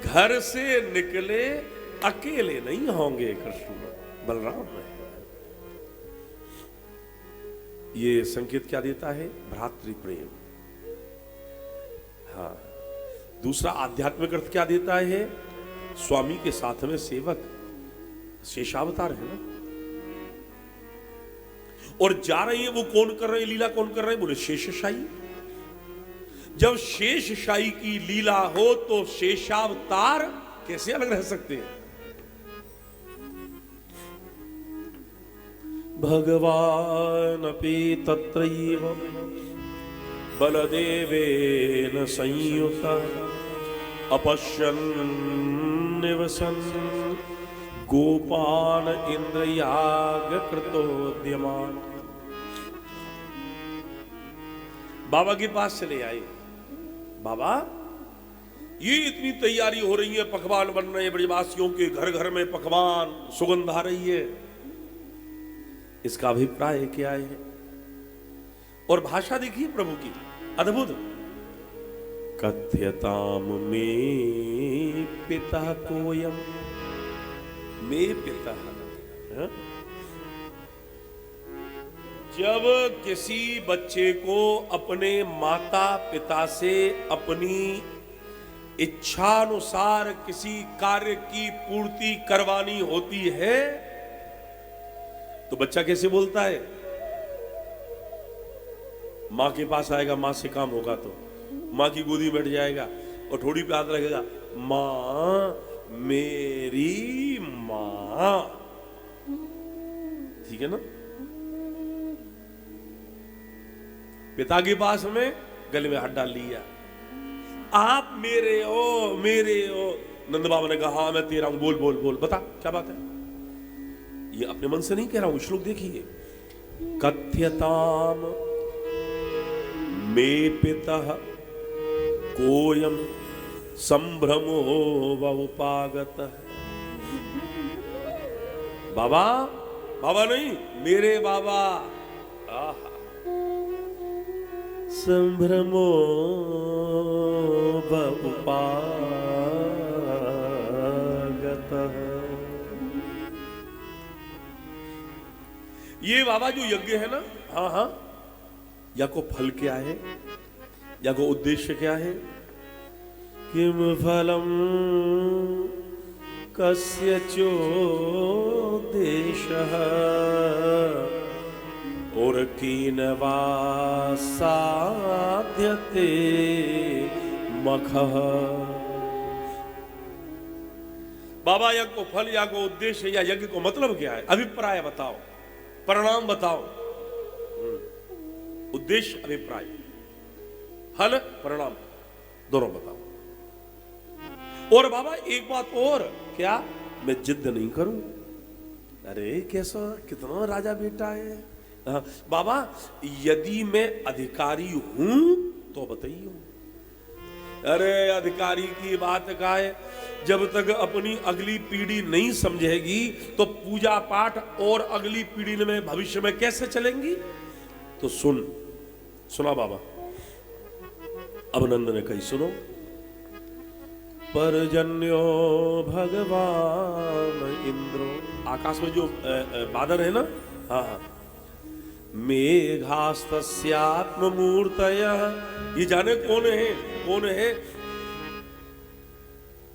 घर से निकले अकेले नहीं होंगे कृष्ण, बलराम है। ये संकेत क्या देता है? भ्रातृ प्रेम। हाँ, दूसरा आध्यात्मिक अर्थ क्या देता है? स्वामी के साथ में सेवक, शेषावतार है ना। और जा रही है वो कौन कर रहे हैं लीला? कौन कर रहे हैं? बोले शेषशाही। जब शेषशाही की लीला हो तो शेषावतार कैसे अलग रह सकते हैं? भगवान अपि तत्रैव बलदेवेन संयुत अपश्यन् निवसन् गोपान इंद्रयाग कृतोद्यमान। बाबा के पास चले आए, बाबा ये इतनी तैयारी हो रही है, पकवान बन रहे हैं, ब्रजवासियों के घर घर में पकवान, सुगंध आ रही है, इसका अभिप्राय क्या है? और भाषा देखिए प्रभु की अद्भुत। कथ्यताम में पिता कोयम, में पिता। जब किसी बच्चे को अपने माता पिता से अपनी इच्छानुसार किसी कार्य की पूर्ति करवानी होती है तो बच्चा कैसे बोलता है? मां के पास आएगा, मां से काम होगा तो मां की गोदी बैठ जाएगा और थोड़ी पे हाथ रखेगा, मां मेरी मां। ठीक है ना? पिता के पास में गले में हाथ डाल लिया, आप मेरे हो, मेरे हो। नंद बाबा ने कहा हाँ मैं तेरा हूं, बोल बोल बोल, बता क्या बात है। ये अपने मन से नहीं कह रहा हूं, श्लोक देखिए। कथ्यताम मे पितः कोयम संभ्रमो वउपागतः। बाबा, बाबा नहीं, मेरे बाबा। संभ्रमो वउपागतः। ये बाबा जो यज्ञ है ना, हाँ हाँ, या को फल क्या है, या को उद्देश्य क्या है? किम फलम कस्य चोद्देशः और कीनवा साध्यते मखः। बाबा यज्ञ को फल, या को उद्देश्य, या यज्ञ को मतलब क्या है? अभिप्राय बताओ, परिणाम बताओ। उद्देश्य, अभिप्राय, फल, परिणाम दोनों बताओ। और बाबा एक बात और, क्या मैं जिद नहीं करूं? अरे कैसा, कितना राजा बेटा है। बाबा यदि मैं अधिकारी हूं तो बताइए। अरे अधिकारी की बात का है, जब तक अपनी अगली पीढ़ी नहीं समझेगी तो पूजा पाठ और अगली पीढ़ी में भविष्य में कैसे चलेंगी? तो सुना बाबा। अब नंद ने कही सुनो। परजन्यो भगवान इंद्रो, आकाश में जो बादल है ना, हाँ हाँ, मेघास्तस्यात्ममूर्तयः, ये जाने कौन है? कौन है?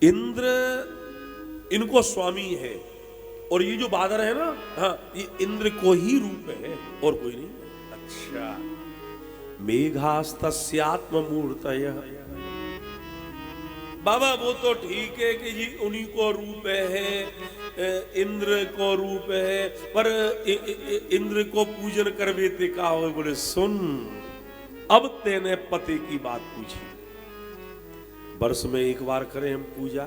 इंद्र इनको स्वामी है, और ये जो बादल है ना, हाँ, ये इंद्र को ही रूप है और कोई नहीं। अच्छा, मेघास्तस्यात्ममूर्तयः। बाबा वो तो ठीक है कि जी उन्हीं को रूप है, इंद्र को रूप है, पर इंद्र को पूजन करवे ते का हो। बोले सुन, अब तेने पति की बात पूछी, वर्ष में एक बार करें हम पूजा,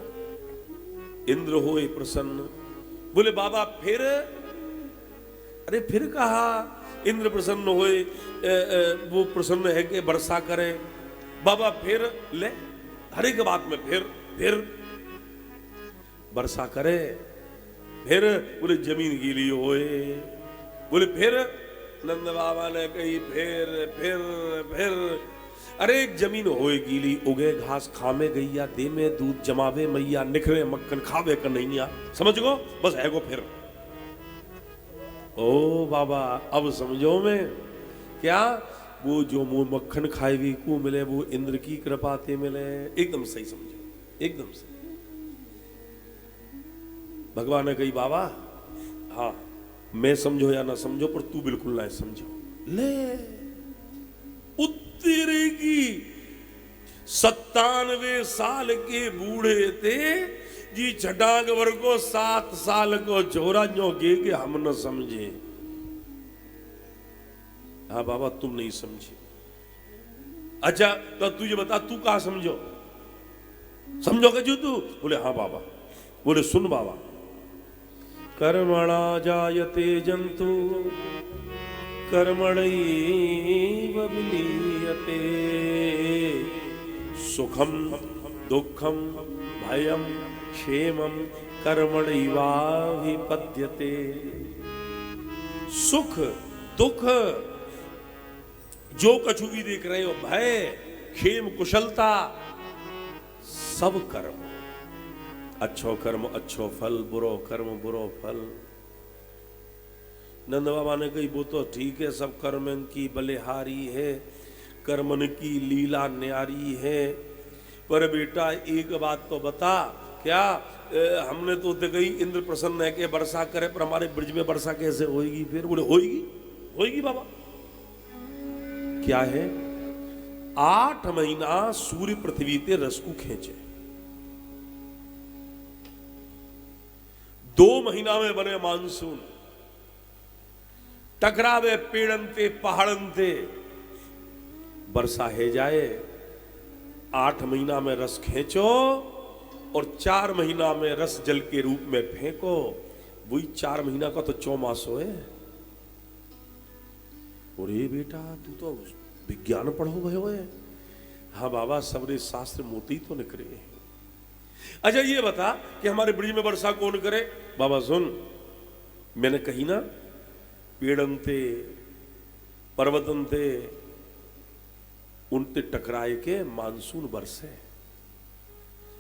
इंद्र होए प्रसन्न। बोले बाबा फिर? अरे फिर कहा इंद्र प्रसन्न होए, वो प्रसन्न है कि वर्षा करे। बाबा फिर ले, हर एक बात में फिर वर्षा करे, फिर बोले जमीन गीली होए। बोले फिर? नंद बाबा ने कही फिर। अरे जमीन होए गीली, उगे घास खामे गैया, दे में दूध जमावे मैया, निखरे मक्खन खावे कन्हैया। समझ गो, बस है गो फिर। ओ बाबा अब समझो मैं क्या, वो जो मुंह मक्खन खाएगी को मिले वो इंद्र की कृपा ते मिले। एकदम सही समझो, एकदम सही। भगवान ने कही बाबा हाँ मैं समझो या ना समझो, पर तू बिल्कुल ना समझो। ले उत्तरे की 97 साल के बूढ़े थे जी, छटाक वर को 7 साल को छोरा जो के हम न समझे। हाँ बाबा तुम नहीं समझे। अच्छा तो तुझे बता, तू कहा समझो, समझोगे जो तू? बोले हाँ बाबा। बोले सुन बाबा, कर्मणा जायते जंतु कर्मणैव विलीयते, सुखम दुखम भयम क्षेमम कर्मणैवाभिपद्यते। सुख दुख जो कछु भी देख रहे हो, भय क्षेम कुशलता, सब कर्म, अच्छो कर्म अच्छो फल, बुरो कर्म बुरो फल। नंद बाबा ने कही वो तो ठीक है, सब कर्मन की बलिहारी है, कर्मन की लीला न्यारी है, पर बेटा एक बात तो बता, क्या हमने तो गई इंद्र प्रसन्न है कि वर्षा करे, पर हमारे ब्रज में वर्षा कैसे होगी? फिर बोले होगी, होगी बाबा। क्या है? 8 महीना सूर्य पृथ्वी ते रस को खींचे, 2 महीना में बने मानसून, टकरावे पेड़नते पहाड़नते, वर्षा है जाए, 8 महीना में रस खींचो और 4 महीना में रस जल के रूप में फेंको, वही 4 महीना का तो चौमासो है। अरे बेटा तू तो विज्ञान पढ़ो भयो है। हाँ बाबा, सबरे शास्त्र मोती तो निकले। अच्छा ये बता कि हमारे ब्रिज में वर्षा कौन करे? बाबा सुन, मैंने कही ना, पेड़नते पर्वतनते उनते टकराए के मानसून बरसे।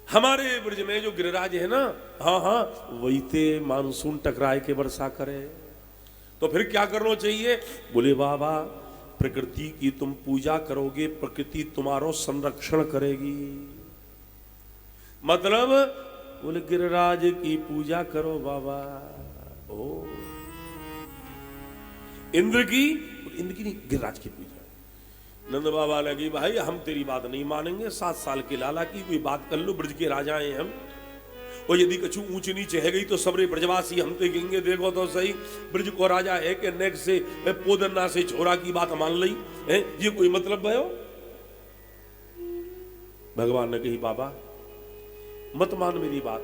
हमारे ब्रज में जो गिरिराज है ना, हाँ हाँ वही ते मानसून टकराए के वर्षा करे। तो फिर क्या करना चाहिए? बोले बाबा, प्रकृति की तुम पूजा करोगे, प्रकृति तुम्हारो संरक्षण करेगी। मतलब बोले गिरिराज की पूजा करो बाबा। ओ इंद्र की नहीं, गिरिराज की पूजा। नंद बाबा लगी, भाई हम तेरी बात नहीं मानेंगे, 7 साल के लाला की कोई बात कर लो, ब्रज के राजा हैं हम, और यदि कछु ऊंच नीच है गई तो सबरे ब्रजवासी हम तो कहेंगे देखो तो सही, ब्रज को राजा है कि नेक से पोदन्ना से छोरा की बात मान ली है, ये कोई मतलब है? भगवान ने कही बाबा मत मान मेरी बात,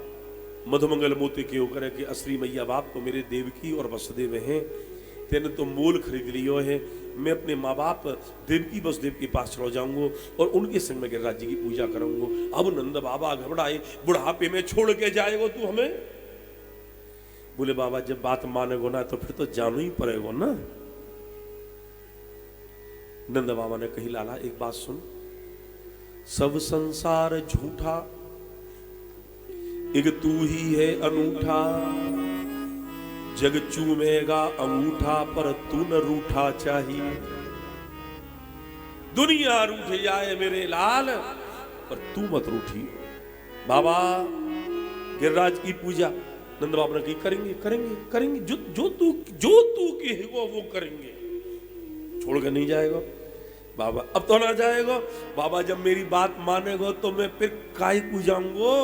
मधुमंगल मोती क्यों करे कि असली मैया बाप तो मेरे देवकी और वसुदेव हैं, तेने तो मोल खरीद लियो है, मैं अपने माँ बाप देवकी वसुदेव के पास चला जाऊंगा और उनके संग में गिरिराज जी की पूजा करूंगा। अब नंद बाबा घबराए, बुढ़ापे में छोड़ के जाएगा तू हमें? बोले बाबा जब बात मानेगो ना तो फिर तो जानो ही पड़ेगा ना। नंद बाबा ने कही लाला एक बात सुन, सब संसार झूठा, एक तू ही है अनूठा, जग चूमेगा अंगूठा पर तू न रूठा चाहिए। दुनिया रूठ जाए मेरे लाल, पर तू मत रूठी। बाबा गिरिराज की पूजा नंद बाबा ने कही करेंगे करेंगे करेंगे, जो तू कहेगा वो करेंगे, छोड़ कर नहीं जाएगा। बाबा अब तो ना जाएगा। बाबा जब मेरी बात मानेगा तो मैं फिर काहे को जाऊंगा?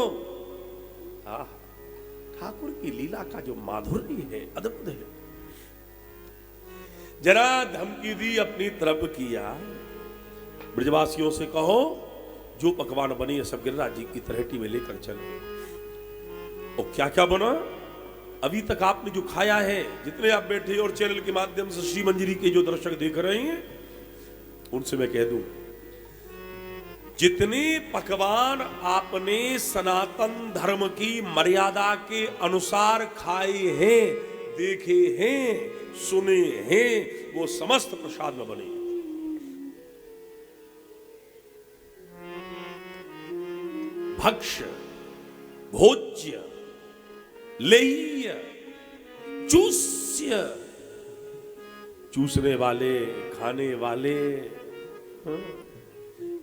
ठाकुर की लीला का जो माधुर्य है अद्भुत है। जरा धमकी दी अपनी तरफ किया, ब्रजवासियों से कहो जो पकवान बनी है सब गिरिराज जी की तलहटी में लेकर चले। और क्या क्या बना अभी तक आपने जो खाया है, जितने आप बैठे और चैनल के माध्यम से श्री मंजरी के जो दर्शक देख रहे हैं उनसे मैं कह दूं, जितने पकवान आपने सनातन धर्म की मर्यादा के अनुसार खाए हैं, देखे हैं, सुने हैं, वो समस्त प्रसाद में बने। भक्ष्य भोज्य लेह्य चूस्य, चूसने वाले, खाने वाले,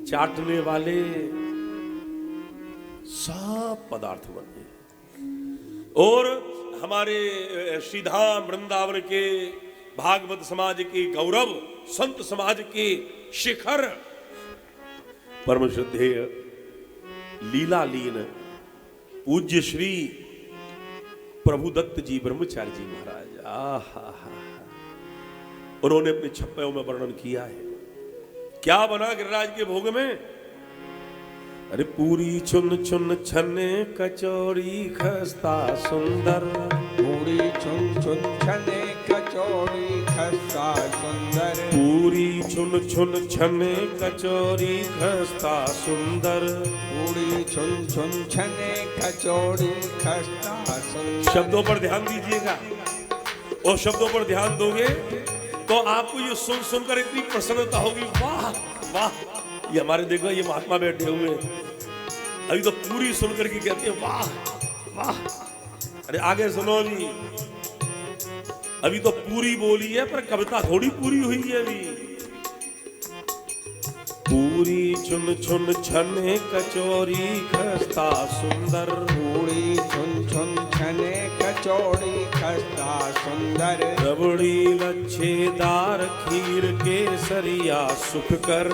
चाटने वाले, सब पदार्थ बने। और हमारे श्रीधाम वृंदावन के भागवत समाज के गौरव, संत समाज के शिखर, परम श्रद्धेय लीलालीन पूज्य श्री प्रभुदत्त जी ब्रह्मचारी जी महाराज, आहा, उन्होंने अपने छप्पयों में वर्णन किया है क्या बना गिरिराज के भोग में? अरे पूरी चुन चुन छने कचौड़ी खस्ता सुंदर। पूरी चुन चुन छने कचौड़ी खस्ता सुंदर। पूरी चुन चुन छने कचौड़ी खस्ता सुंदर। पूरी चुन चुन छने कचौड़ी खस्ता सुंदर। शब्दों पर ध्यान दीजिएगा, और शब्दों पर ध्यान दोगे तो आपको ये सुन सुनकर इतनी प्रसन्नता होगी, वाह वाह। ये हमारे देखो ये महात्मा बैठे हुए अभी तो पूरी सुनकर के कहते हैं वाह वाह। अरे आगे सुनो जी, अभी तो पूरी बोली है पर कविता थोड़ी पूरी हुई है अभी। पूरी चुन चुन छने कचौरी खस्ता सुंदर। पूरी चुन चुन छने कचौड़ी खस्ता सुंदर। रबड़ी लच्छेदार खीर केसरिया सुख कर।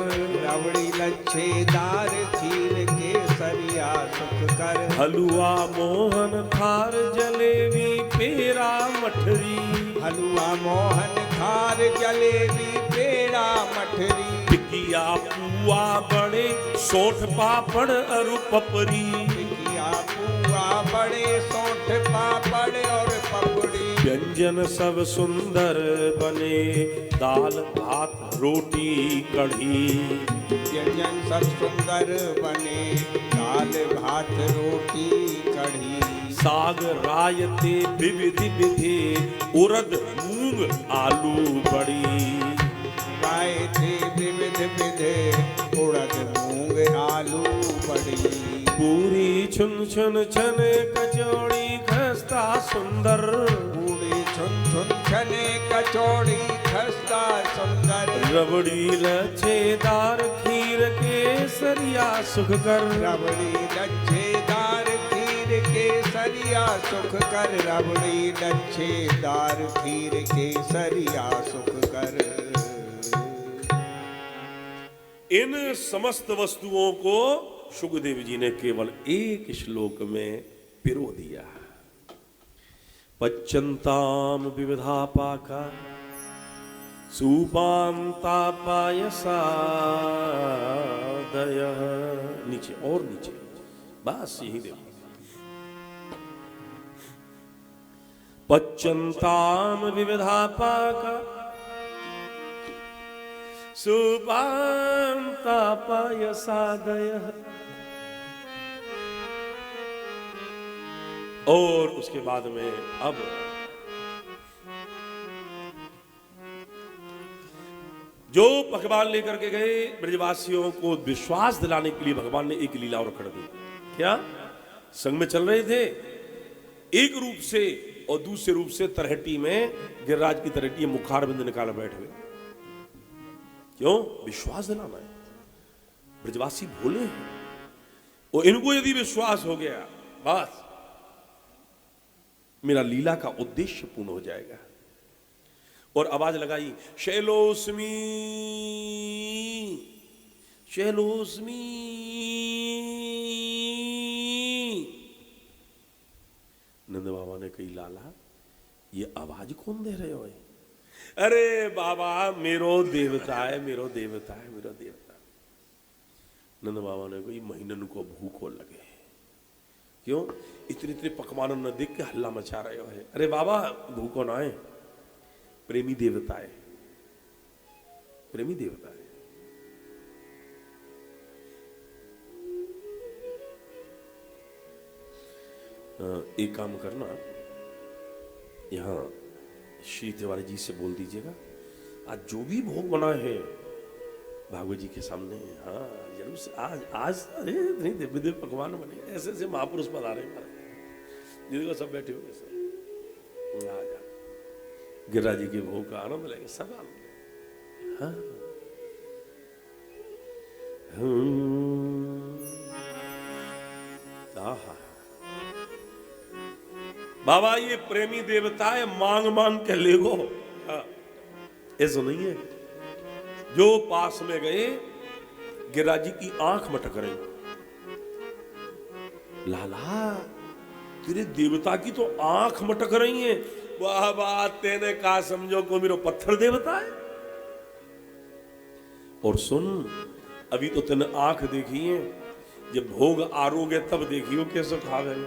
रबड़ी लच्छेदार खीर केसरिया सुख कर। हलवा मोहन थार जलेबी पेड़ा मठरी। हलवा मोहन थार जलेबी पेड़ा मठरी। टिकिया पुआ बड़े सोठ पापड़ अरु पपरी। टिकिया पुआ बड़े सोठ पापड़ और पपड़ी। व्यंजन सब सुंदर बने दाल भात रोटी कढ़ी। व्यंजन सब सुंदर बने दाल भात रोटी कढ़ी। साग रायते विविधि विधि उड़द मूंग आलू बड़ी। रायते विविध विधे उड़द मूंग आलू बड़ी। पूरी छुन छुन छने कचौड़ी खस्ता सुंदर। पूरी छुन छुन छने कचौड़ी खस्ता सुंदर। रबड़ी लच्छेदार खीर केसरिया सुख कर। रबड़ी लच्छेदार खीर केसरिया सुख कर। रबड़ी लच्छेदार खीर केसरिया सुख कर। इन समस्त वस्तुओं को सुखदेव जी ने केवल एक श्लोक में पिरो दिया। पच्यन्ताम विविधा पाका सुपान्ता पायसादयः। नीचे और नीचे, बस यही देखो। पच्यन्ताम विविधा पाका सुपान्ता पायसादयः। और उसके बाद में अब जो पकवान लेकर के गए ब्रजवासियों को विश्वास दिलाने के लिए भगवान ने एक लीला और कर दी। क्या? संग में चल रहे थे एक रूप से और दूसरे रूप से तरहटी में गिरिराज की तरहटी मुखार बिंद निकाल बैठ गए। क्यों? विश्वास दिलाना है। ब्रजवासी भोले हैं और इनको यदि विश्वास हो गया बस मेरा लीला का उद्देश्य पूर्ण हो जाएगा। और आवाज लगाई शैलोस्मी शैलोस्मी। नंद बाबा ने कही लाला ये आवाज कौन दे रहे हो? अरे बाबा मेरो देवता है, मेरो देवता है, मेरो देवता। नंद बाबा ने कही महीनन को भूखो लगे। क्यों? इतने इतने पकवान न देख के हल्ला मचा रहे हो है। अरे बाबा भूखो ना है, प्रेमी देवता है, प्रेमी देवता है। एक काम करना, यहां श्री तिवारी जी से बोल दीजिएगा आज जो भी भोग बना है भागवत जी के सामने, हाँ जरूर से आज अरे नहीं दिव्य दिव्य पकवान बने, ऐसे ऐसे महापुरुष पधारे जिनको सब बैठे हुए सब आ जा गिरिराज जी के भोग का आनंद लेंगे, सब आनंद लेंगे। हाँ आहा बाबा ये प्रेमी देवता है, मांग मांग के ले गो। ऐसा नहीं है। जो पास में गए गिरिराज जी की आंख मटक रही, लाला तेरे देवता की तो आंख मटक रही है। वाह वाह, तेने कहा समझो को मेरो पत्थर देवता है। और सुन, अभी तो तने आंख देखी है, जब भोग आरोगे तब देखियो कैसे खा गए।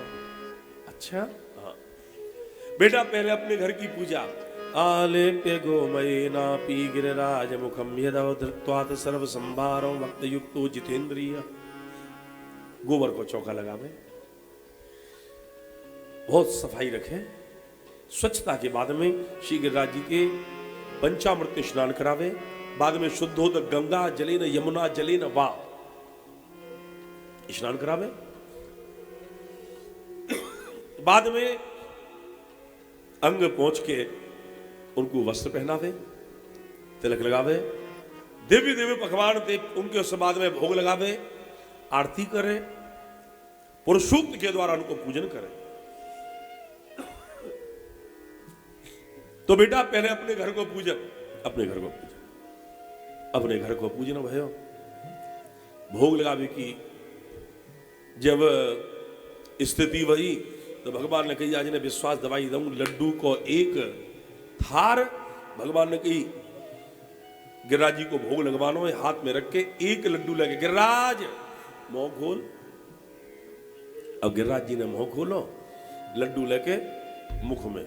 अच्छा हाँ बेटा, पहले अपने घर की पूजा। आलेप्य गोमयेना पी गिरिराज मुखम यदव धृत्वात् सर्व संभारो वक्त युक्तो जितेंद्रिय। गोबर को चौका लगावे, बहुत सफाई रखे, स्वच्छता के बाद में श्री गिरिराज जी के पंचामृत स्नान करावे, बाद में शुद्धोद गंगा जले न यमुना जले न वा स्नान करावे, बाद में अंग पहुंच के उनको वस्त्र पहनावे, तिलक लगावे, दिव्य दिव्य पकवान दे उनके उस बाद में भोग लगावे, आरती करे, पुरुषोक्त के द्वारा उनको पूजन करे। तो बेटा पहले अपने घर को पूजन, अपने घर को पूजन, अपने घर को पूजन भयो। भोग लगावे की जब स्थिति वही तो भगवान ने कही आज ने विश्वास दवाई दूं, लड्डू को एक थार भगवान ने कही गिरिराज जी को भोग लगवानो है, हाथ में रख के एक लड्डू लगे, गिरिराज मुंह खोल। अब गिरिराज जी ने मुंह खोलो, लड्डू लेके मुख में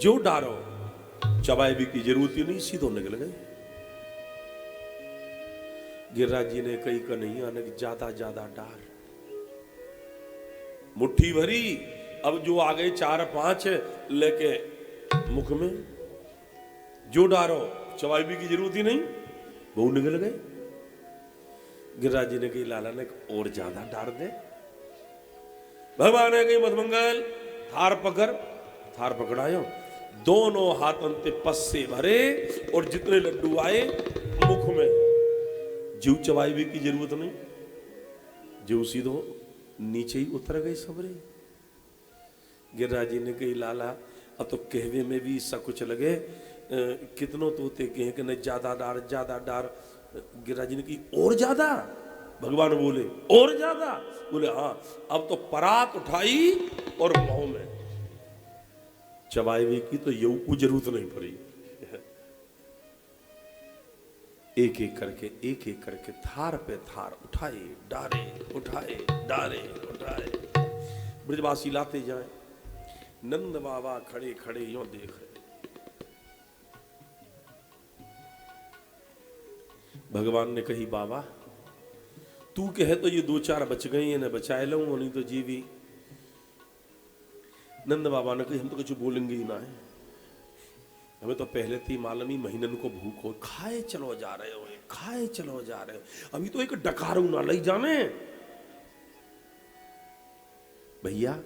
जो डारो, चबाए भी की जरूरत ही नहीं, सीधो निकल गए। गिरिराज जी ने कई का नहीं आने ज्यादा ज्यादा डार, मुट्ठी भरी, अब जो आ गए 4-5 लेके मुख में जो डारो, चबाई भी की जरूरत ही नहीं, वो निकल गए। गिरिराज जी ने कही लाला ने और ज्यादा डार दे। भगवान ने कही मधमंगल थार पकड़, थार पकड़ायो, दोनों हाथ अंते पस से भरे और जितने लड्डू आए मुख में, जीव चबाई भी की जरूरत नहीं, जीव सीधो नीचे ही उतर गई सबरे। गिरिराज जी ने कही लाला अब तो कहवे में भी सब कुछ लगे, कितनों तोते कहे कि नहीं ज्यादा डार ज्यादा डार। गिरिराज जी ने कही और ज्यादा, भगवान बोले और ज्यादा, बोले हाँ। अब तो परात उठाई और मुंह में चबाई भी की, तो यू को जरूरत नहीं पड़ी। एक एक करके थार पे थार उठाए डारे, उठाए डारे, उठाए। ब्रजवासी लाते जाए, नंद बाबा खड़े खड़े यों देख रहे। भगवान ने कही बाबा तू कहे तो ये 2-4 बच गई है, न बचाए लूंगा नहीं तो जीवी। नंद बाबा ने कही हम तो कुछ बोलेंगे ही ना है, हमें तो पहले थी मालूम ही महीनन को भूख हो, खाए चलो जा रहे हो, खाए चलो जा रहे हो, अभी तो एक डकारू ना ले जाने। भैया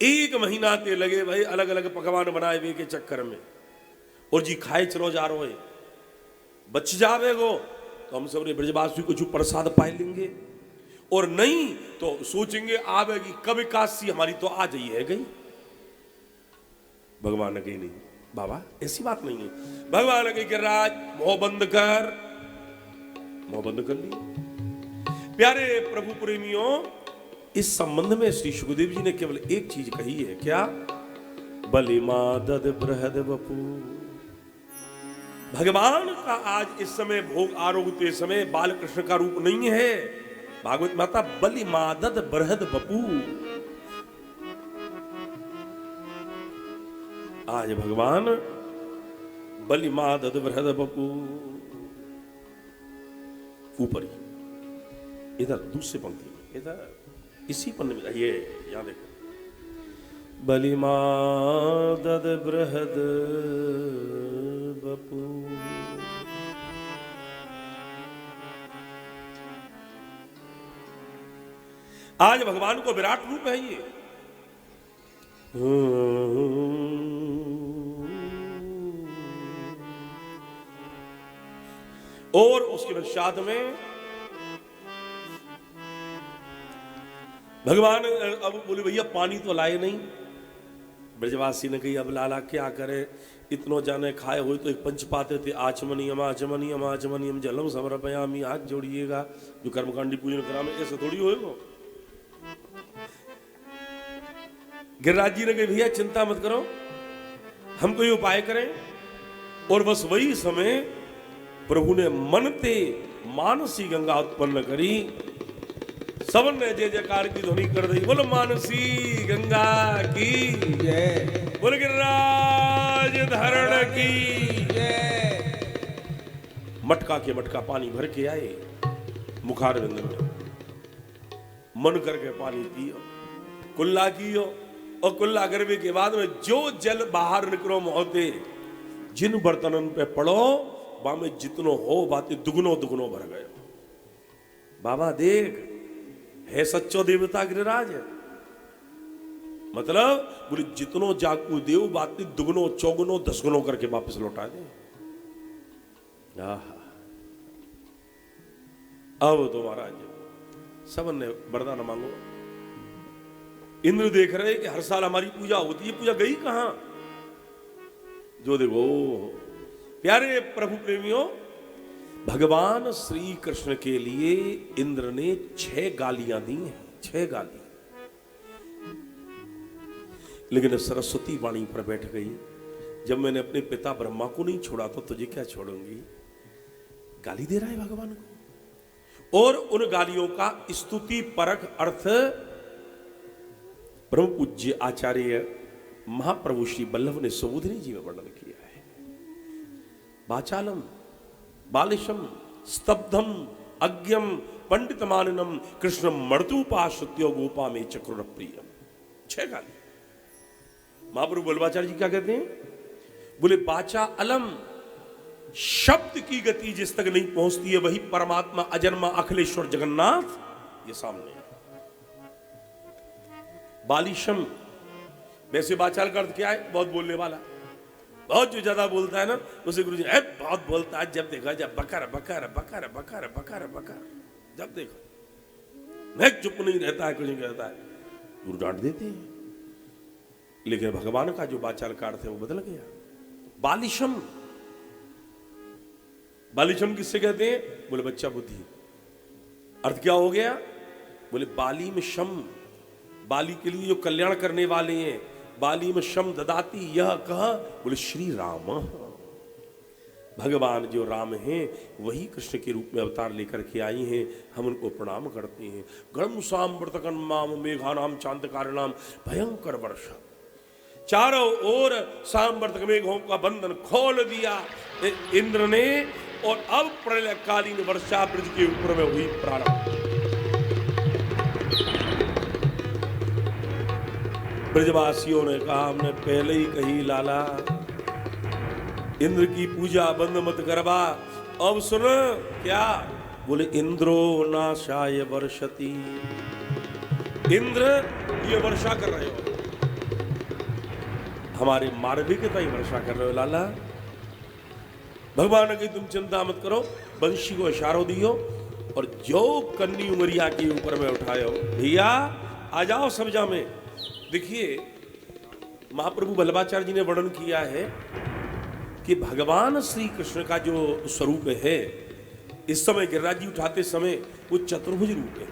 1 महीना ते लगे भाई अलग अलग पकवान बनाए हुए के चक्कर में, और जी खाए चलो जा रहे हो, बच जावे गो तो हम सब ब्रजवासी कुछ प्रसाद पाए लेंगे, और नहीं तो सोचेंगे आवेगी कब एकादशी हमारी तो आ जाइए है गई। भगवान ने कही नहीं बाबा ऐसी बात नहीं है। भगवान ने कही गिरिराज मुंह बंद कर, मुंह बंद कर ली। प्यारे प्रभु प्रेमियों, इस संबंध में श्री सुखदेव जी ने केवल एक चीज कही है, क्या? बलिमादद बृहद वपु। भगवान का आज इस समय भोग आरोगते समय बालकृष्ण का रूप नहीं है। भागवत माता बलिमादद बृहद वपु, आज भगवान बलिमादद बृहद वपु। ऊपर ही इधर दूसरे पंक्ति में, इधर इसी पन्ने में ये यहां देखो, बलिमादद बृहद वपु। आज भगवान को विराट रूप है ये। और उसके पश्चात में भगवान अब बोले भैया पानी तो लाए नहीं। ब्रजवासी ने कही अब लाला क्या करे, इतनो जाने खाए हुए तो एक पंच पाते थे, आचमनियम आचमनियम आचमनियम जलम समर्पयामि, हाथ जोड़िएगा जो कर्मकांडी पूजन करा में, ऐसा थोड़ी होएगा। गिरिराज जी ने कही भैया चिंता मत करो, हम कोई उपाय करें। और बस वही समय प्रभु ने मनते मानसी गंगा उत्पन्न करी। सबन ने जय जयकार की ध्वनि कर दी। बोलो मानसी गंगा की जय, बोल गिरिराज धरण की जय। मटका के मटका पानी भर के आए मुखारविंद में, मन करके पानी पियो, कुल्ला कियो, और कुल्ला करने के बाद में जो जल बाहर निकलो मोहते, जिन बर्तनन पे पड़ो वहां में जितनो हो बातें दुगनो दुगनो भर गए। बाबा देख, है सच्चो देवता गिरिराज। मतलब बोले जितनो जाकू देव बातें दुगनो चौगुनो दसगुनो करके वापस लौटा दे। अब तो महाराज सबन ने वरदान मांगो। इंद्र देख रहे कि हर साल हमारी पूजा होती है, पूजा गई कहां? जो देखो प्यारे प्रभु प्रेमियों, भगवान श्री कृष्ण के लिए इंद्र ने 6 गालियां दी हैं, 6 गाली। लेकिन सरस्वती वाणी पर बैठ गई, जब मैंने अपने पिता ब्रह्मा को नहीं छोड़ा तो तुझे क्या छोड़ूंगी। गाली दे रहा है भगवान को। और उन गालियों का स्तुति परक अर्थ परम पूज्य आचार्य महाप्रभु श्री वल्लभ ने सुबोधिनी जी में वर्णन किया है। वाचालम बालिशम स्तब्धम अज्ञम पंडित माननम कृष्ण मर्दुपाश्रित्यो गोपा में चक्रुर प्रियम। 6 गाली। महाप्रभु वल्लभाचार्य जी क्या कहते हैं? बोले बाचा अलम, शब्द की गति जिस तक नहीं पहुंचती है वही परमात्मा अजन्मा अखिलेश्वर जगन्नाथ ये सामने है। बालिशम, वैसे बाचाल का अर्थ क्या है? बहुत बोलने वाला। बहुत जो ज्यादा बोलता है ना उसे गुरु जी बहुत बोलता है, जब देखा जब बकर बकर बकर बकर बकर बकर, जब देखो मैं चुप नहीं रहता है, कुछ नहीं कहता है, गुरु डांट देते हैं। लेकिन भगवान का जो बाचाल का अर्थ है वो बदल गया। बालिशम, बालिशम किससे कहते हैं? बोले बच्चा बुद्धि। अर्थ क्या हो गया? बोले बाली में शम, बाली के लिए जो कल्याण करने वाले हैं, बाली में शम ददाती यह कहा, बोले श्री राम। भगवान जो राम हैं वही कृष्ण के रूप में अवतार लेकर के आई हैं, हम उनको प्रणाम करते हैं। गणम सांवर्तकन माम मेघानाम चांदकारिणाम भयंकर वर्षा, चारों ओर सांवर्तक मेघों का बंधन खोल दिया इंद्र ने, और अब प्रलयकालीन वर्षा ब्रज के ऊपर में हुई प्रारंभ। ब्रजवासियों ने कहा हमने पहले ही कही लाला, इंद्र की पूजा बंद मत करवा। अब सुन क्या? बोले इंद्रो नाशाय वर्षति, इंद्र ये वर्षा कर रहे हो, हमारे मारवी के ताई वर्षा कर रहे हो लाला। भगवान की तुम चिंता मत करो, वंशी को इशारो दियो और जो कन्नी उमरिया के ऊपर में उठायो, भैया आ जाओ सब्जा में। देखिए महाप्रभु वल्लभाचार्य जी ने वर्णन किया है कि भगवान श्री कृष्ण का जो स्वरूप है इस समय गिरिराज जी उठाते समय वो चतुर्भुज रूप है।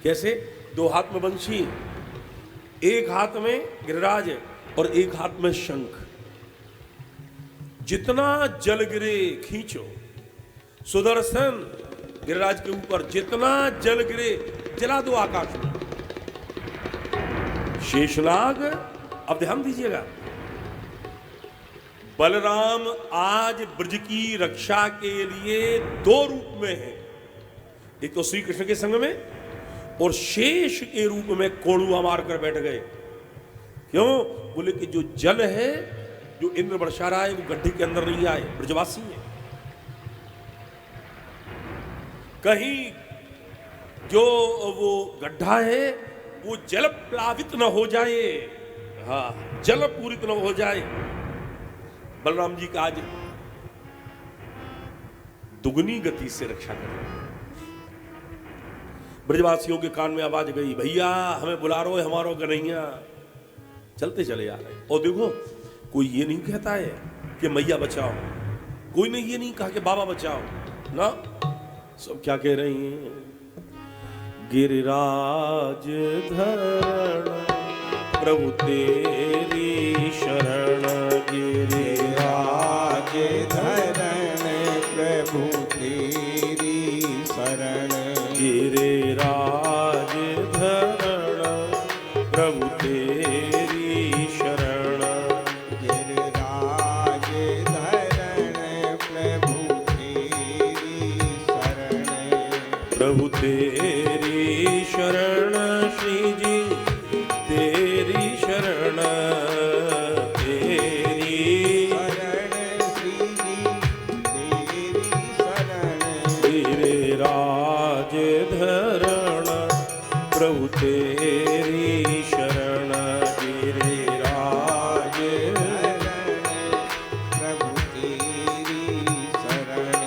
कैसे? 2 हाथ में बंशी, 1 हाथ में गिरिराज और 1 हाथ में शंख। जितना जल गिरे खींचो, सुदर्शन गिरिराज के ऊपर जितना जल गिरे जला दो आकाश में। शेषनाग, अब ध्यान दीजिएगा, बलराम आज ब्रज की रक्षा के लिए 2 रूप में है, एक तो श्री कृष्ण के संग में और शेष के रूप में कोड़ुआ मारकर बैठ गए। क्यों? बोले कि जो जल है जो इंद्र बरसा रहा है वो गड्ढे के अंदर नहीं आए, ब्रजवासी है। कहीं जो वो गड्ढा है वो जल प्लावित न हो जाए, हाँ जल पूरित न हो जाए। बलराम जी का आज दुगनी गति से रक्षा कर रहे हैं। ब्रजवासियों के कान में आवाज गई, भैया हमें बुला रहे हो, हमारो कन्हैया। चलते चले आ रहे। और देखो कोई ये नहीं कहता है कि मैया बचाओ, कोई ने ये नहीं कहा कि बाबा बचाओ ना, सब क्या कह रही हैं? गिरिराज धरण प्रभु तेरी शरण, गिरिराज धरण तेरी शरण गिरिराज धरण प्रभु तेरी शरण गिरिराज धरण प्रभु तेरी शरण प्रभु तेरी शरण श्री जी तेरी शरण तेरी शरण श्री जी तेरी शरण गिरिराज धरण प्रभु तेरी शरण गिरिराज शरण प्रभु तेरी शरण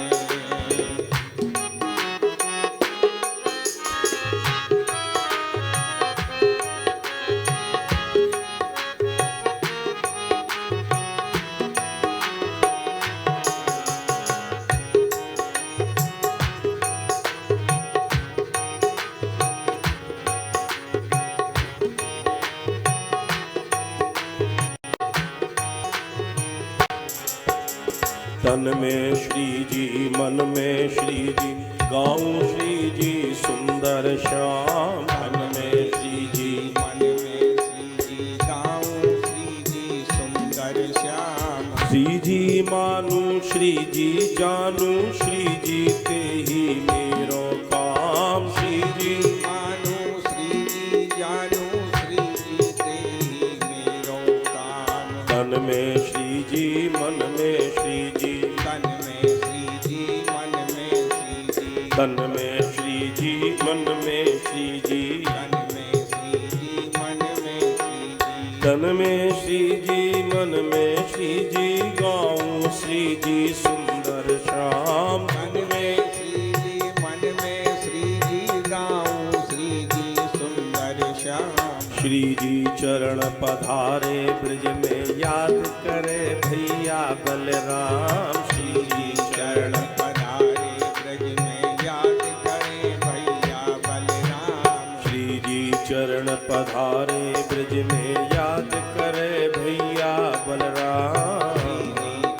तन में श्री जी मन में श्री जी गाऊं श्री जी सुंदर श्याम तन में श्री जी मन में श्री जी गाऊं श्री जी सुंदर श्याम श्री जी मानू श्री जी जानू श्री जी ते ही मेरो काम श्री जी मानो श्री जी जानू श्री जी तेरी मेरो काम तन में श्री जी मन में श्री जी तन में श्री जी मन में श्री जी तन में श्री जी मन में श्री जी तन में श्री जी मन में श्री जी तन में श्री जी मन में श्री जी गाऊं श्री जी सुंदर श्याम मन में श्री जी मन में श्री जी गाऊं श्री जी सुंदर श्याम श्री जी चरण पधारे ब्रज में याद करे भैया बलराम श्री जी चरण पधारे ब्रज में याद करे भैया बलराम श्री जी चरण पधारे ब्रज में याद करे भैया बलराम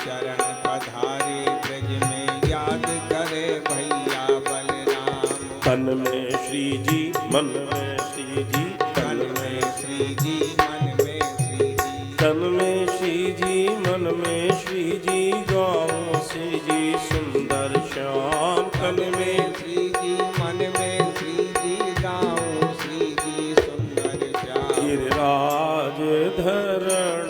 चरण पधारे ब्रज में याद करे भैया बलराम तन में श्री जी मन में श्री जी तन में श्री जी मन में श्री जी तन में श्री जी मन में श्री जी गाऊं श्री जी सुंदर श्याम तन में श्री जी मन में श्री जी गाऊं श्री जी सुंदर श्याम गिरिराज धरण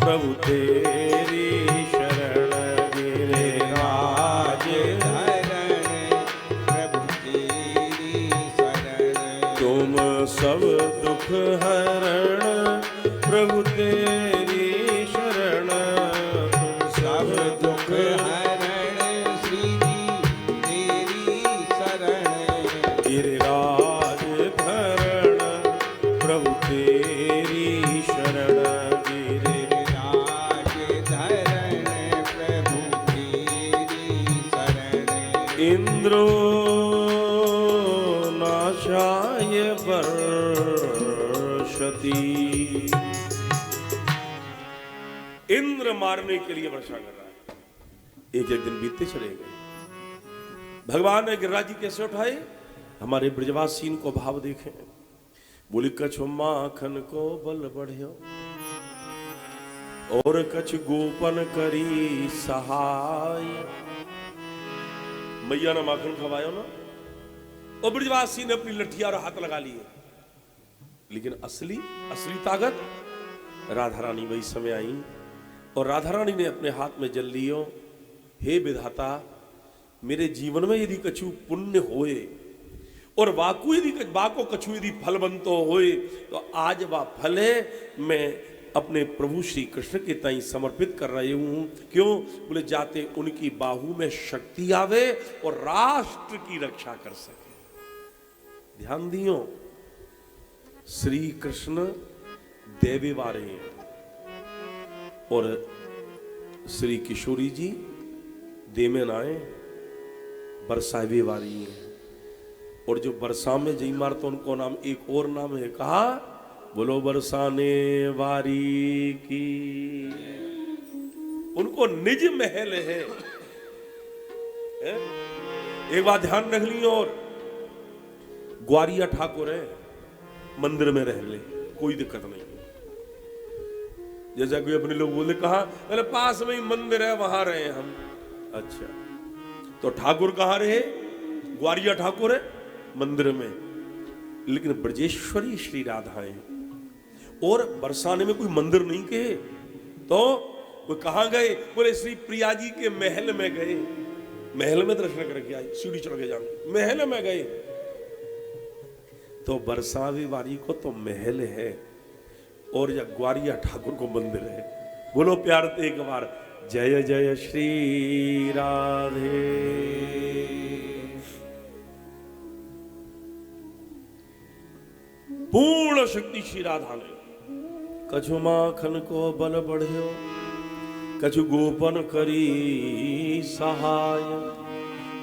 प्रभु तेरी शरण गिरिराज धरण प्रभु तेरी शरण तुम सब दुख हरण प्रभु तेरी शरण तुम सब सब दुख हरण श्री जी तेरी शरण गिरिराज धरण प्रभु तेरी शरण गिरिराज धरण प्रभु तेरी शरण इंद्रो नाशाय वर्षति इंद्र मारने के लिए वर्षा कर रहा है। एक एक दिन बीतते चले गए। भगवान ने गिरिराज जी कैसे उठाए? हमारे ब्रजवासी इनको भाव देखें। बोली कछु माखन को बल बढ़ियो और कछ गोपन करी सहाय। मैया ने माखन खवायो ना, और ब्रजवासी ने अपनी लठिया और हाथ लगा लिए, लेकिन असली ताकत राधा रानी वही समय आई और राधा रानी ने अपने हाथ में जल लियो। हे विधाता, मेरे जीवन में यदि कछु पुण्य होए और वाको कछु यदि फल बनतो होए तो आज वह फल है मैं अपने प्रभु श्री कृष्ण के ताई समर्पित कर रहे हूं। क्यों? बोले जाते उनकी बाहू में शक्ति आवे और राष्ट्र की रक्षा कर सके। ध्यान दियो, श्री कृष्ण देवे वारे हैं और श्री किशोरी जी देमेन आए बरसावे वाली हैं। और जो बरसा में जई मार तो उनको नाम एक और नाम है, कहा बोलो बरसाने वारी की। उनको निज महल है, है? एक बात ध्यान रख ली, और ग्वारिया ठाकुर है, मंदिर में रह ले, कोई दिक्कत नहीं। जैसा कोई अपने लोग बोले कहा, अरे पास में ही मंदिर है वहां रहे हम। अच्छा, तो ठाकुर कहां रहे? ग्वारिया ठाकुर है मंदिर में, लेकिन ब्रजेश्वरी श्री राधा है। और बरसाने में कोई मंदिर नहीं के, तो वो कहां गए? बोले श्री प्रिया जी के महल में गए। महल में दर्शन करके आए, सीढ़ी चढ़ के जाएंगे, महल में गए। तो बरसावी वाली को तो महल है, और या ग्वारिया ठाकुर को मंदिर है। बोलो प्यार से एक बार, जय जय श्री राधे। पूर्ण शक्ति श्री राधा ने कछु माखन को बल बढ़्यो, कछु गोपन करी सहाय,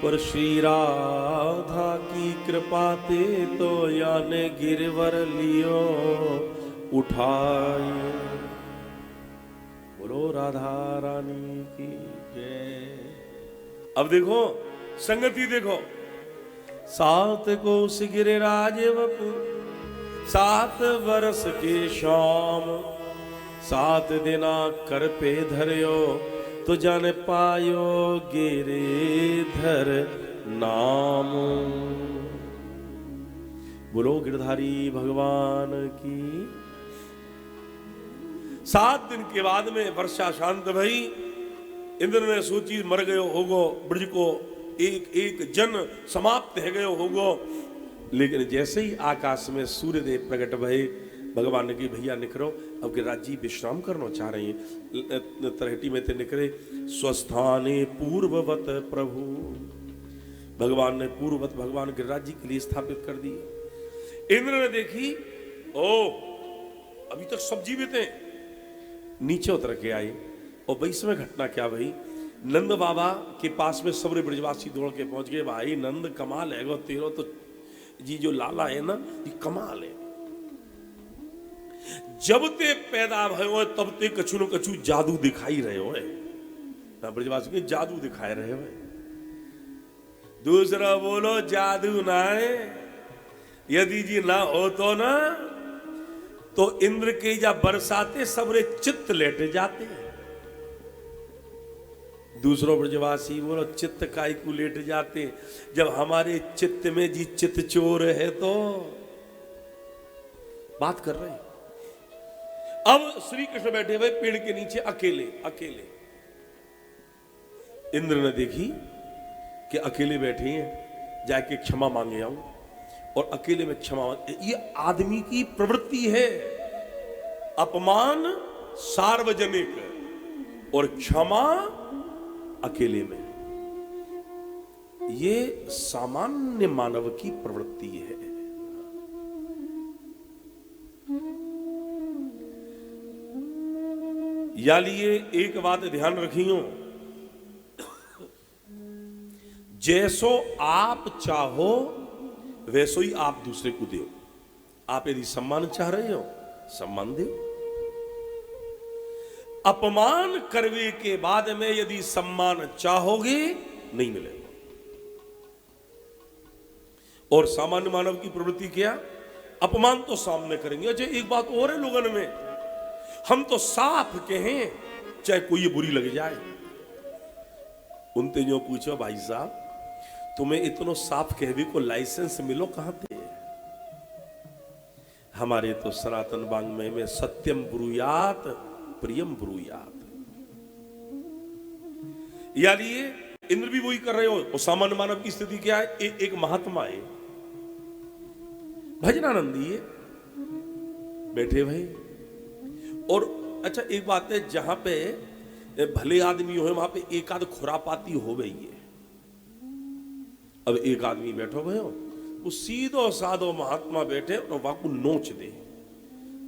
पर श्री राधा की कृपा ते तो याने गिरवर लियो उठाए। बोलो राधा रानी की जय। अब देखो संगति, देखो 7 कोस गिरिराज वपु, 7 वर्ष के शाम, 7 दिना कर पे धर्यो, तो जान पायो गिरिधर नाम। बोलो गिरधारी भगवान की। 7 दिन के बाद में वर्षा शांत भई। इंद्र ने सोची मर गयो होगो, ब्रज को एक एक जन समाप्त है गयो होगो। लेकिन जैसे ही आकाश में सूर्यदेव प्रकट भये, भगवान ने की भैया निकलो, अब गिरिराज जी विश्राम करना चाह रहे हैं। तरहेटी में ते निकले, स्वस्थाने पूर्ववत प्रभु। भगवान ने पूर्ववत भगवान गिरिराज जी के लिए स्थापित कर दिया। इंद्र ने देखी, ओ अभी तक सब जीवित हैं, नीचे उतर के आए। और भाई इसमें घटना क्या भाई? नंद बाबा के पास में सबरे ब्रजवासी दौड़ के पहुंच गए। भाई नंद कमाल है, तेरो तो जी जो लाला है ना, ये कमाल है। जब ते पैदा भयो तब ते कछु न कछु जादू दिखाई रहे हो, ब्रजवासी के जादू दिखाए रहे हो। दूसरा बोलो जादू ना है, यदि जी ना हो तो ना, तो इंद्र के या बरसाते सबरे चित्त लेट जाते। दूसरो ब्रजवासी बोलो चित्त काय को लेट जाते, जब हमारे चित्त में जी चित्त चोर है। तो बात कर रहे हैं। अब श्री कृष्ण बैठे हुए पेड़ के नीचे अकेले अकेले। इंद्र ने देखी कि अकेले बैठे हैं, जाके क्षमा मांगे आऊं। और अकेले में क्षमा, ये आदमी की प्रवृत्ति है। अपमान सार्वजनिक और क्षमा अकेले में, ये सामान्य मानव की प्रवृत्ति है। या लिए एक बात ध्यान रखियो, जैसो आप चाहो वैसो ही आप दूसरे को दो। आप यदि सम्मान चाह रहे हो, सम्मान दो। अपमान करने के बाद में यदि सम्मान चाहोगे, नहीं मिलेगा। और सामान्य मानव की प्रवृत्ति क्या? अपमान तो सामने करेंगे। अच्छा एक बात और है लोगों में, हम तो साफ कहें चाहे कोई ये बुरी लग जाए। उनते जो पूछो भाई साहब तुम्हें इतनो साफ कहवी को लाइसेंस मिलो कहां थे? हमारे तो सनातन वाङ्मय में सत्यम ब्रूयात प्रियम ब्रूयात। यानी इंद्र भी वही कर रहे हो। और सामान्य मानव की स्थिति क्या है? एक महात्मा है भजनानंदी है, बैठे भाई। और अच्छा एक बात है, जहां पे भले आदमी हो वहां पे एक आध खुरापाती हो गई है। अब एक आदमी बैठो भयो, वो सीधो साधो महात्मा बैठे और वहां को नोच दे।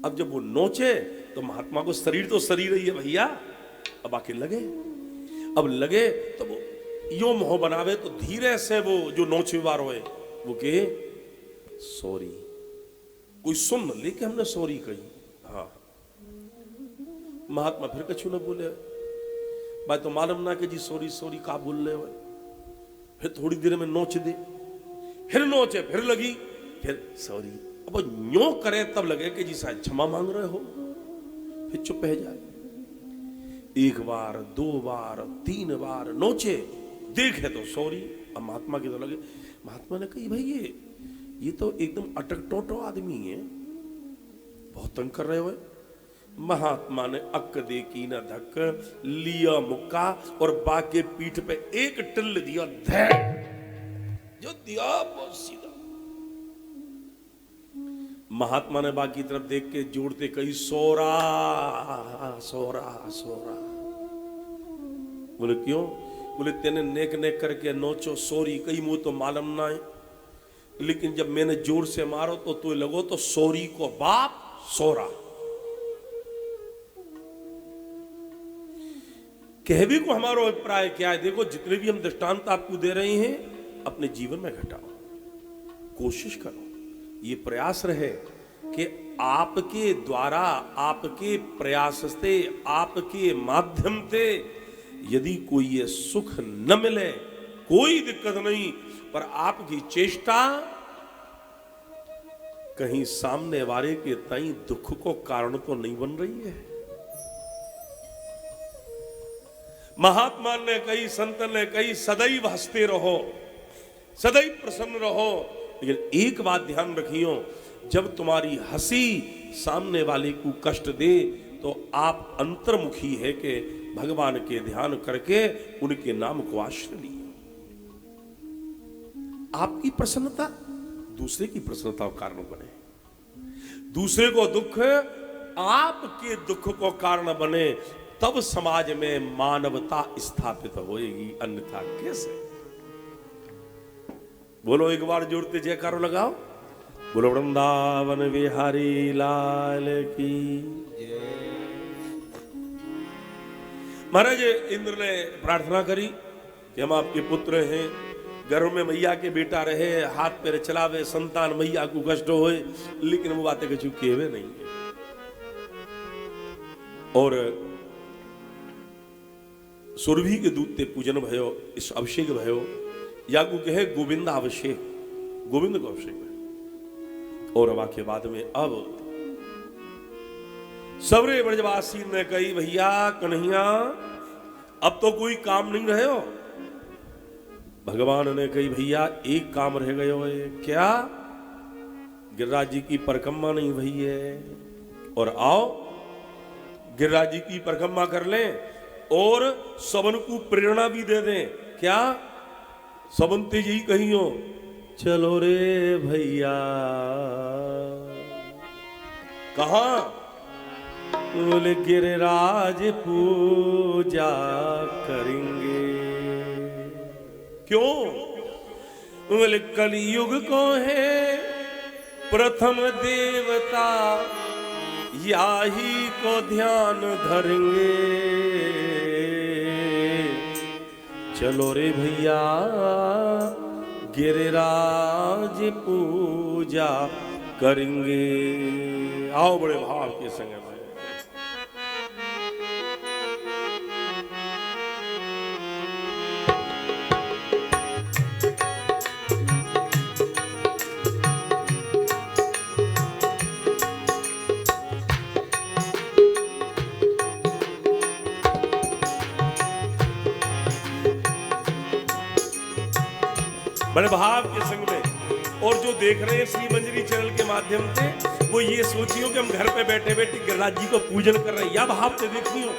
अब जब वो नोचे तो महात्मा को शरीर तो शरीर ही है भैया, अब आके लगे। अब लगे तो वो यो मोह बनावे, तो धीरे से वो जो नोचे बार होए वो कहे सॉरी। कोई सुन ले कि हमने सॉरी कही। हाँ, महात्मा फिर कछु न बोले। भाई तो मालूम ना कि जी सॉरी सॉरी का बोल रहे हो। फिर थोड़ी देर में नोच दे, फिर नोचे, फिर लगी, फिर सॉरी। अब न्यो करे तब लगे कि जी शायद क्षमा मांग रहे हो, फिर चुप रह जाए। एक बार, दो बार, तीन बार नोचे, देखे तो सॉरी। अब महात्मा के तो लगे, महात्मा ने कही भाई ये तो एकदम अटक टोटो आदमी है, बहुत तंग कर रहे हो। महात्मा ने अक दे की न धक लिया मुक्का और बाके पीठ पे एक टिल दिया, धैर्य जो दिया बहुत सीधा। महात्मा ने बाकी तरफ देख के जोड़ते कही सोरा सोरा सोरा। बोले क्यों? बोले तेने नेक नेक करके नोचो सोरी कही, मुंह तो मालूम ना है, लेकिन जब मैंने जोर से मारो तो तू लगो तो सोरी को बाप सोरा। कहवे को हमारा अभिप्राय क्या है? देखो जितने भी हम दृष्टांत आपको दे रहे हैं अपने जीवन में घटाओ, कोशिश करो, ये प्रयास रहे कि आपके द्वारा, आपके प्रयास से, आपके माध्यम से यदि कोई ये सुख न मिले कोई दिक्कत नहीं, पर आपकी चेष्टा कहीं सामने वाले के ताई दुख को कारण तो नहीं बन रही है। महात्मा ने कही, संत ने कही, सदैव हंसते रहो, सदैव प्रसन्न रहो। लेकिन एक बात ध्यान रखियो, जब तुम्हारी हंसी सामने वाले को कष्ट दे तो आप अंतर्मुखी है कि भगवान के ध्यान करके उनके नाम को आश्रय लियो। आपकी प्रसन्नता दूसरे की प्रसन्नता का कारण बने, दूसरे को दुख आपके दुख को कारण बने, तब समाज में मानवता स्थापित होएगी, अन्यथा कैसे? बोलो एक बार जोड़ते जयकारो लगाओ, बोलो वृंदावन बिहारी लाल की। महाराज इंद्र ने प्रार्थना करी कि हम आपके पुत्र हैं, गर्भ में मैया के बेटा रहे, हाथ पैर चलावे, संतान मैया को कष्ट होए, लेकिन वो बातें कुछ केवे नहीं है। और सुरभि के दूत ते पूजन भयो, इस अभिषेक भयो, या को कहे गोविंद अभिषेक, गोविंद को अभिषेक भयो। और वाक्य बाद में अब सबरे ब्रजवासी ने कही भैया कन्हैया अब तो कोई काम नहीं रहे हो। भगवान ने कही भैया एक काम रह गयो है। क्या? गिरिराज जी की परिक्रमा नहीं भई है, और आओ गिरिराज जी की परिक्रमा कर लें और सबन को प्रेरणा भी दे दें। क्या? सबन तेज ही कहियो चलो रे भैया। कहां? बोले गिरिराज पूजा करेंगे। क्यों? बोले कलयुग को है प्रथम देवता, याही को ध्यान धरेंगे। चलो रे भैया गिरिराज पूजा करेंगे। आओ बड़े भाव के संग में। बड़े भाव के संग में। और जो देख रहे हैं श्री मंजरी चैनल के माध्यम से, वो ये सोचियो कि हम घर पे बैठे बैठे गिरिराज जी को पूजन कर रहे हैं, या भाव से देखियो।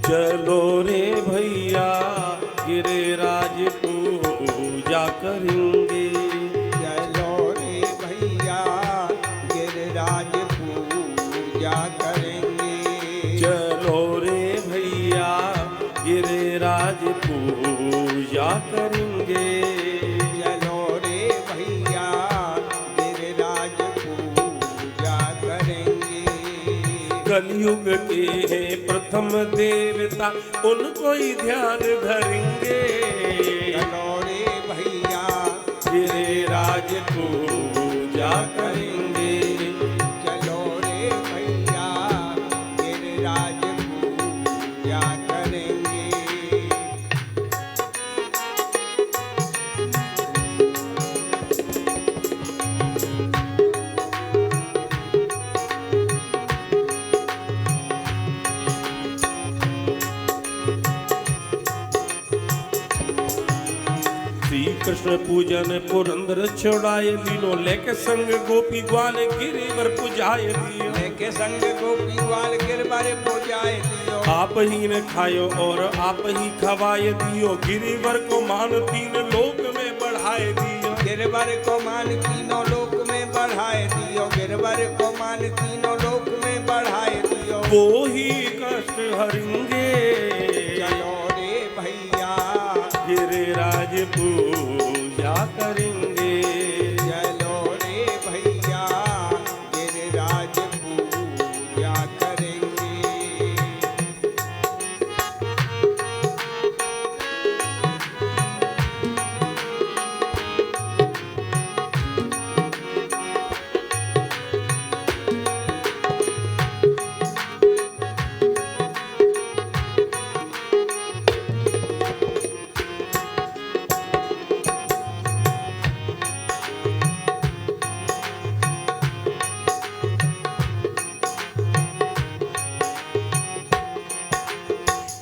चलो रे भैया गिरिराज पूजा करेंगे। चलो रे भैया गिरिराज पूजा करेंगे। चलो रे भैया गिरिराज पूजा करेंगे। चलो रे भैया गिरिराज पूजा करेंगे। कलयुग के प्रथम देवता उनको ही ध्यान धरेंगे। चलो रे भैया गिरिराज पूजा करेंगे। चलो रे भैया कृष्ण पूजन पुरंदर छोड़ाए लीनो लेके संग गोपी ग्वाल गिरिवर पुजाए दियो लेके संग गोपी ग्वाल गिरवर पुजाए दियो आप ही ने खायो और आप ही खवाए दियो गिरिवर को मान तीन लोक में बढ़ाए दियो गिरवर को मान तीनों लोक में बढ़ाए दियो गिरवर को मान तीनों लोक में बढ़ाए दियो वो ही कष्ट हरेंगे चलो रे भैया गिरिराज पूजा करेंगे चलो रे भैया गिरिराज पूजा करेंगे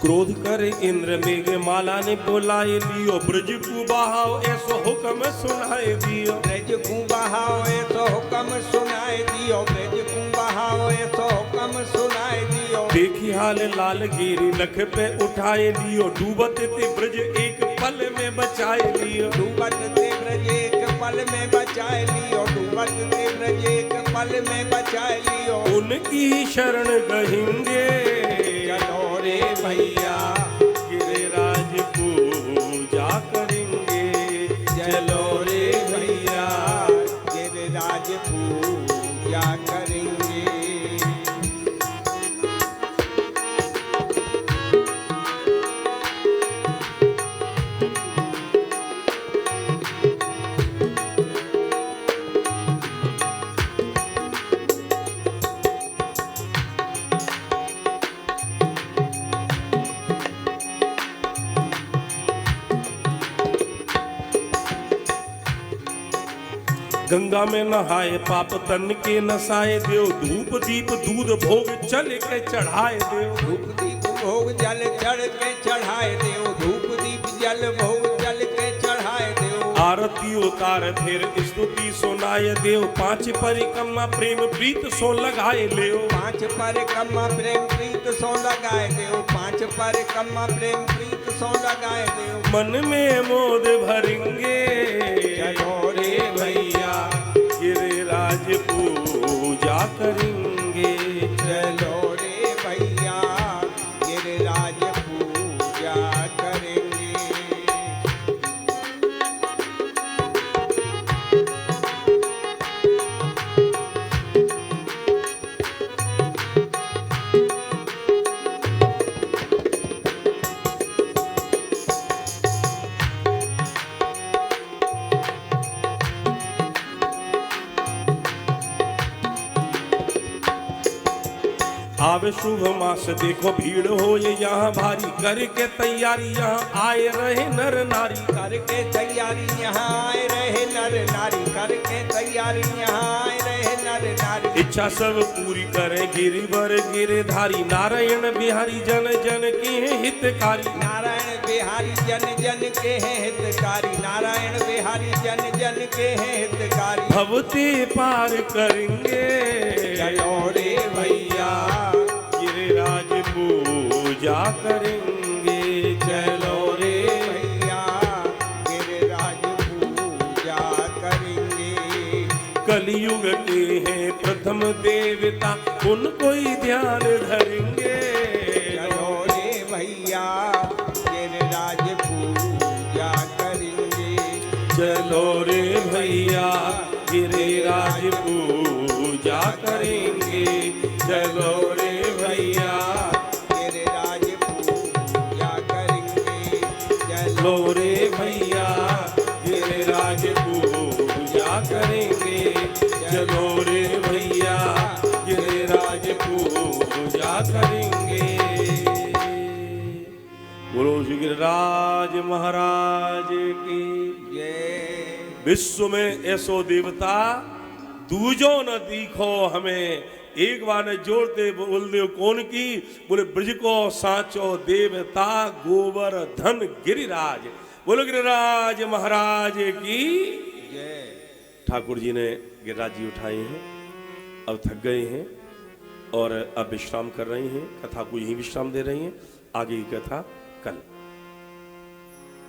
क्रोध कर इंद्र मेघ माला ने बोलाए लियो ब्रज को बहाओ ऐसो हुक्म सुनाए दियो ब्रज को बहाओ ऐसो हुक्म सुनाए दियो ब्रज को बहाओ ऐसो हुक्म सुनाए दियो देखी हाल लाल गिरी लख पे उठाए लियो डूबत ते ब्रज एक पल में बचाए लियो डूबत ते ब्रज एक पल में बचाए लियो डूबत ते ब्रज एक पल में बचाए लियो उनकी शरण गहेंगे चलो रे भैया गिरिराज पूजा करेंगे चलो रे भैया गिरिराज पूजा करेंगे गंगा में नहाए पाप तन के नसाए देव धूप दीप दूध भोग चल के चढ़ाए देव धूप दीप भोग जल चढ़ के चढ़ाए देव धूप दीप जल भोग जल के चढ़ाए देव आरती उतार फिर स्तुति सुनाए देव पांच परिक्रमा प्रेम प्रीत सो लगाए लेओ पांच परिक्रमा प्रेम प्रीत सो लगाए देव पांच परिक्रमा प्रेम प्रीत सो लगाए देव मन में मोद भरेंगे चलो रे भैया गिरिराज पूजा करेंगे चलो रे भैया गिरिराज पूजा करेंगे आवे शुभ मास देखो भीड़ हो ये यहाँ भारी करके तैयारी यहाँ आए रहे नर नारी करके तैयारी यहाँ आए रहे नर नारी करके तैयारी यहाँ आए रहे नर नारी इच्छा सब पूरी करे गिरिवर गिरधारी नारायण बिहारी जन जन के हैं हितकारी नारायण बिहारी जन जन के हैं हितकारी नारायण बिहारी जन जन के हैं हितकारी भवते पार करेंगे चलो रे भैया गिरिराज पूजा करेंगे चलो रे भैया गिरिराज पूजा करेंगे कलयुग के हैं प्रथम देवता उनको ही ध्यान धरेंगे चलो रे भैया गिरिराज पूजा करेंगे चलो रे भैया गिरिराज पूजा करेंगे चलो रे भैया गिरिराज पूजा करेंगे चलो रे भैया गिरिराज पूजा करेंगे चलो रे भैया गिरिराज पूजा करेंगे। बोलो श्री गिरिराज महाराज की जय। विश्व में ऐसो देवता दूजो न दिखो हमें। एक बार ने जोड़ते बोल दो कौन की? बोले ब्रज को साचो देवता गोवर्धन गिरिराज। बोलो गिरिराज महाराज की जय। ठाकुर जी ने गिरिराज जी उठाए हैं, अब थक गए हैं और अब विश्राम कर रहे हैं, कथा को यही विश्राम दे रहे हैं। आगे की कथा कल।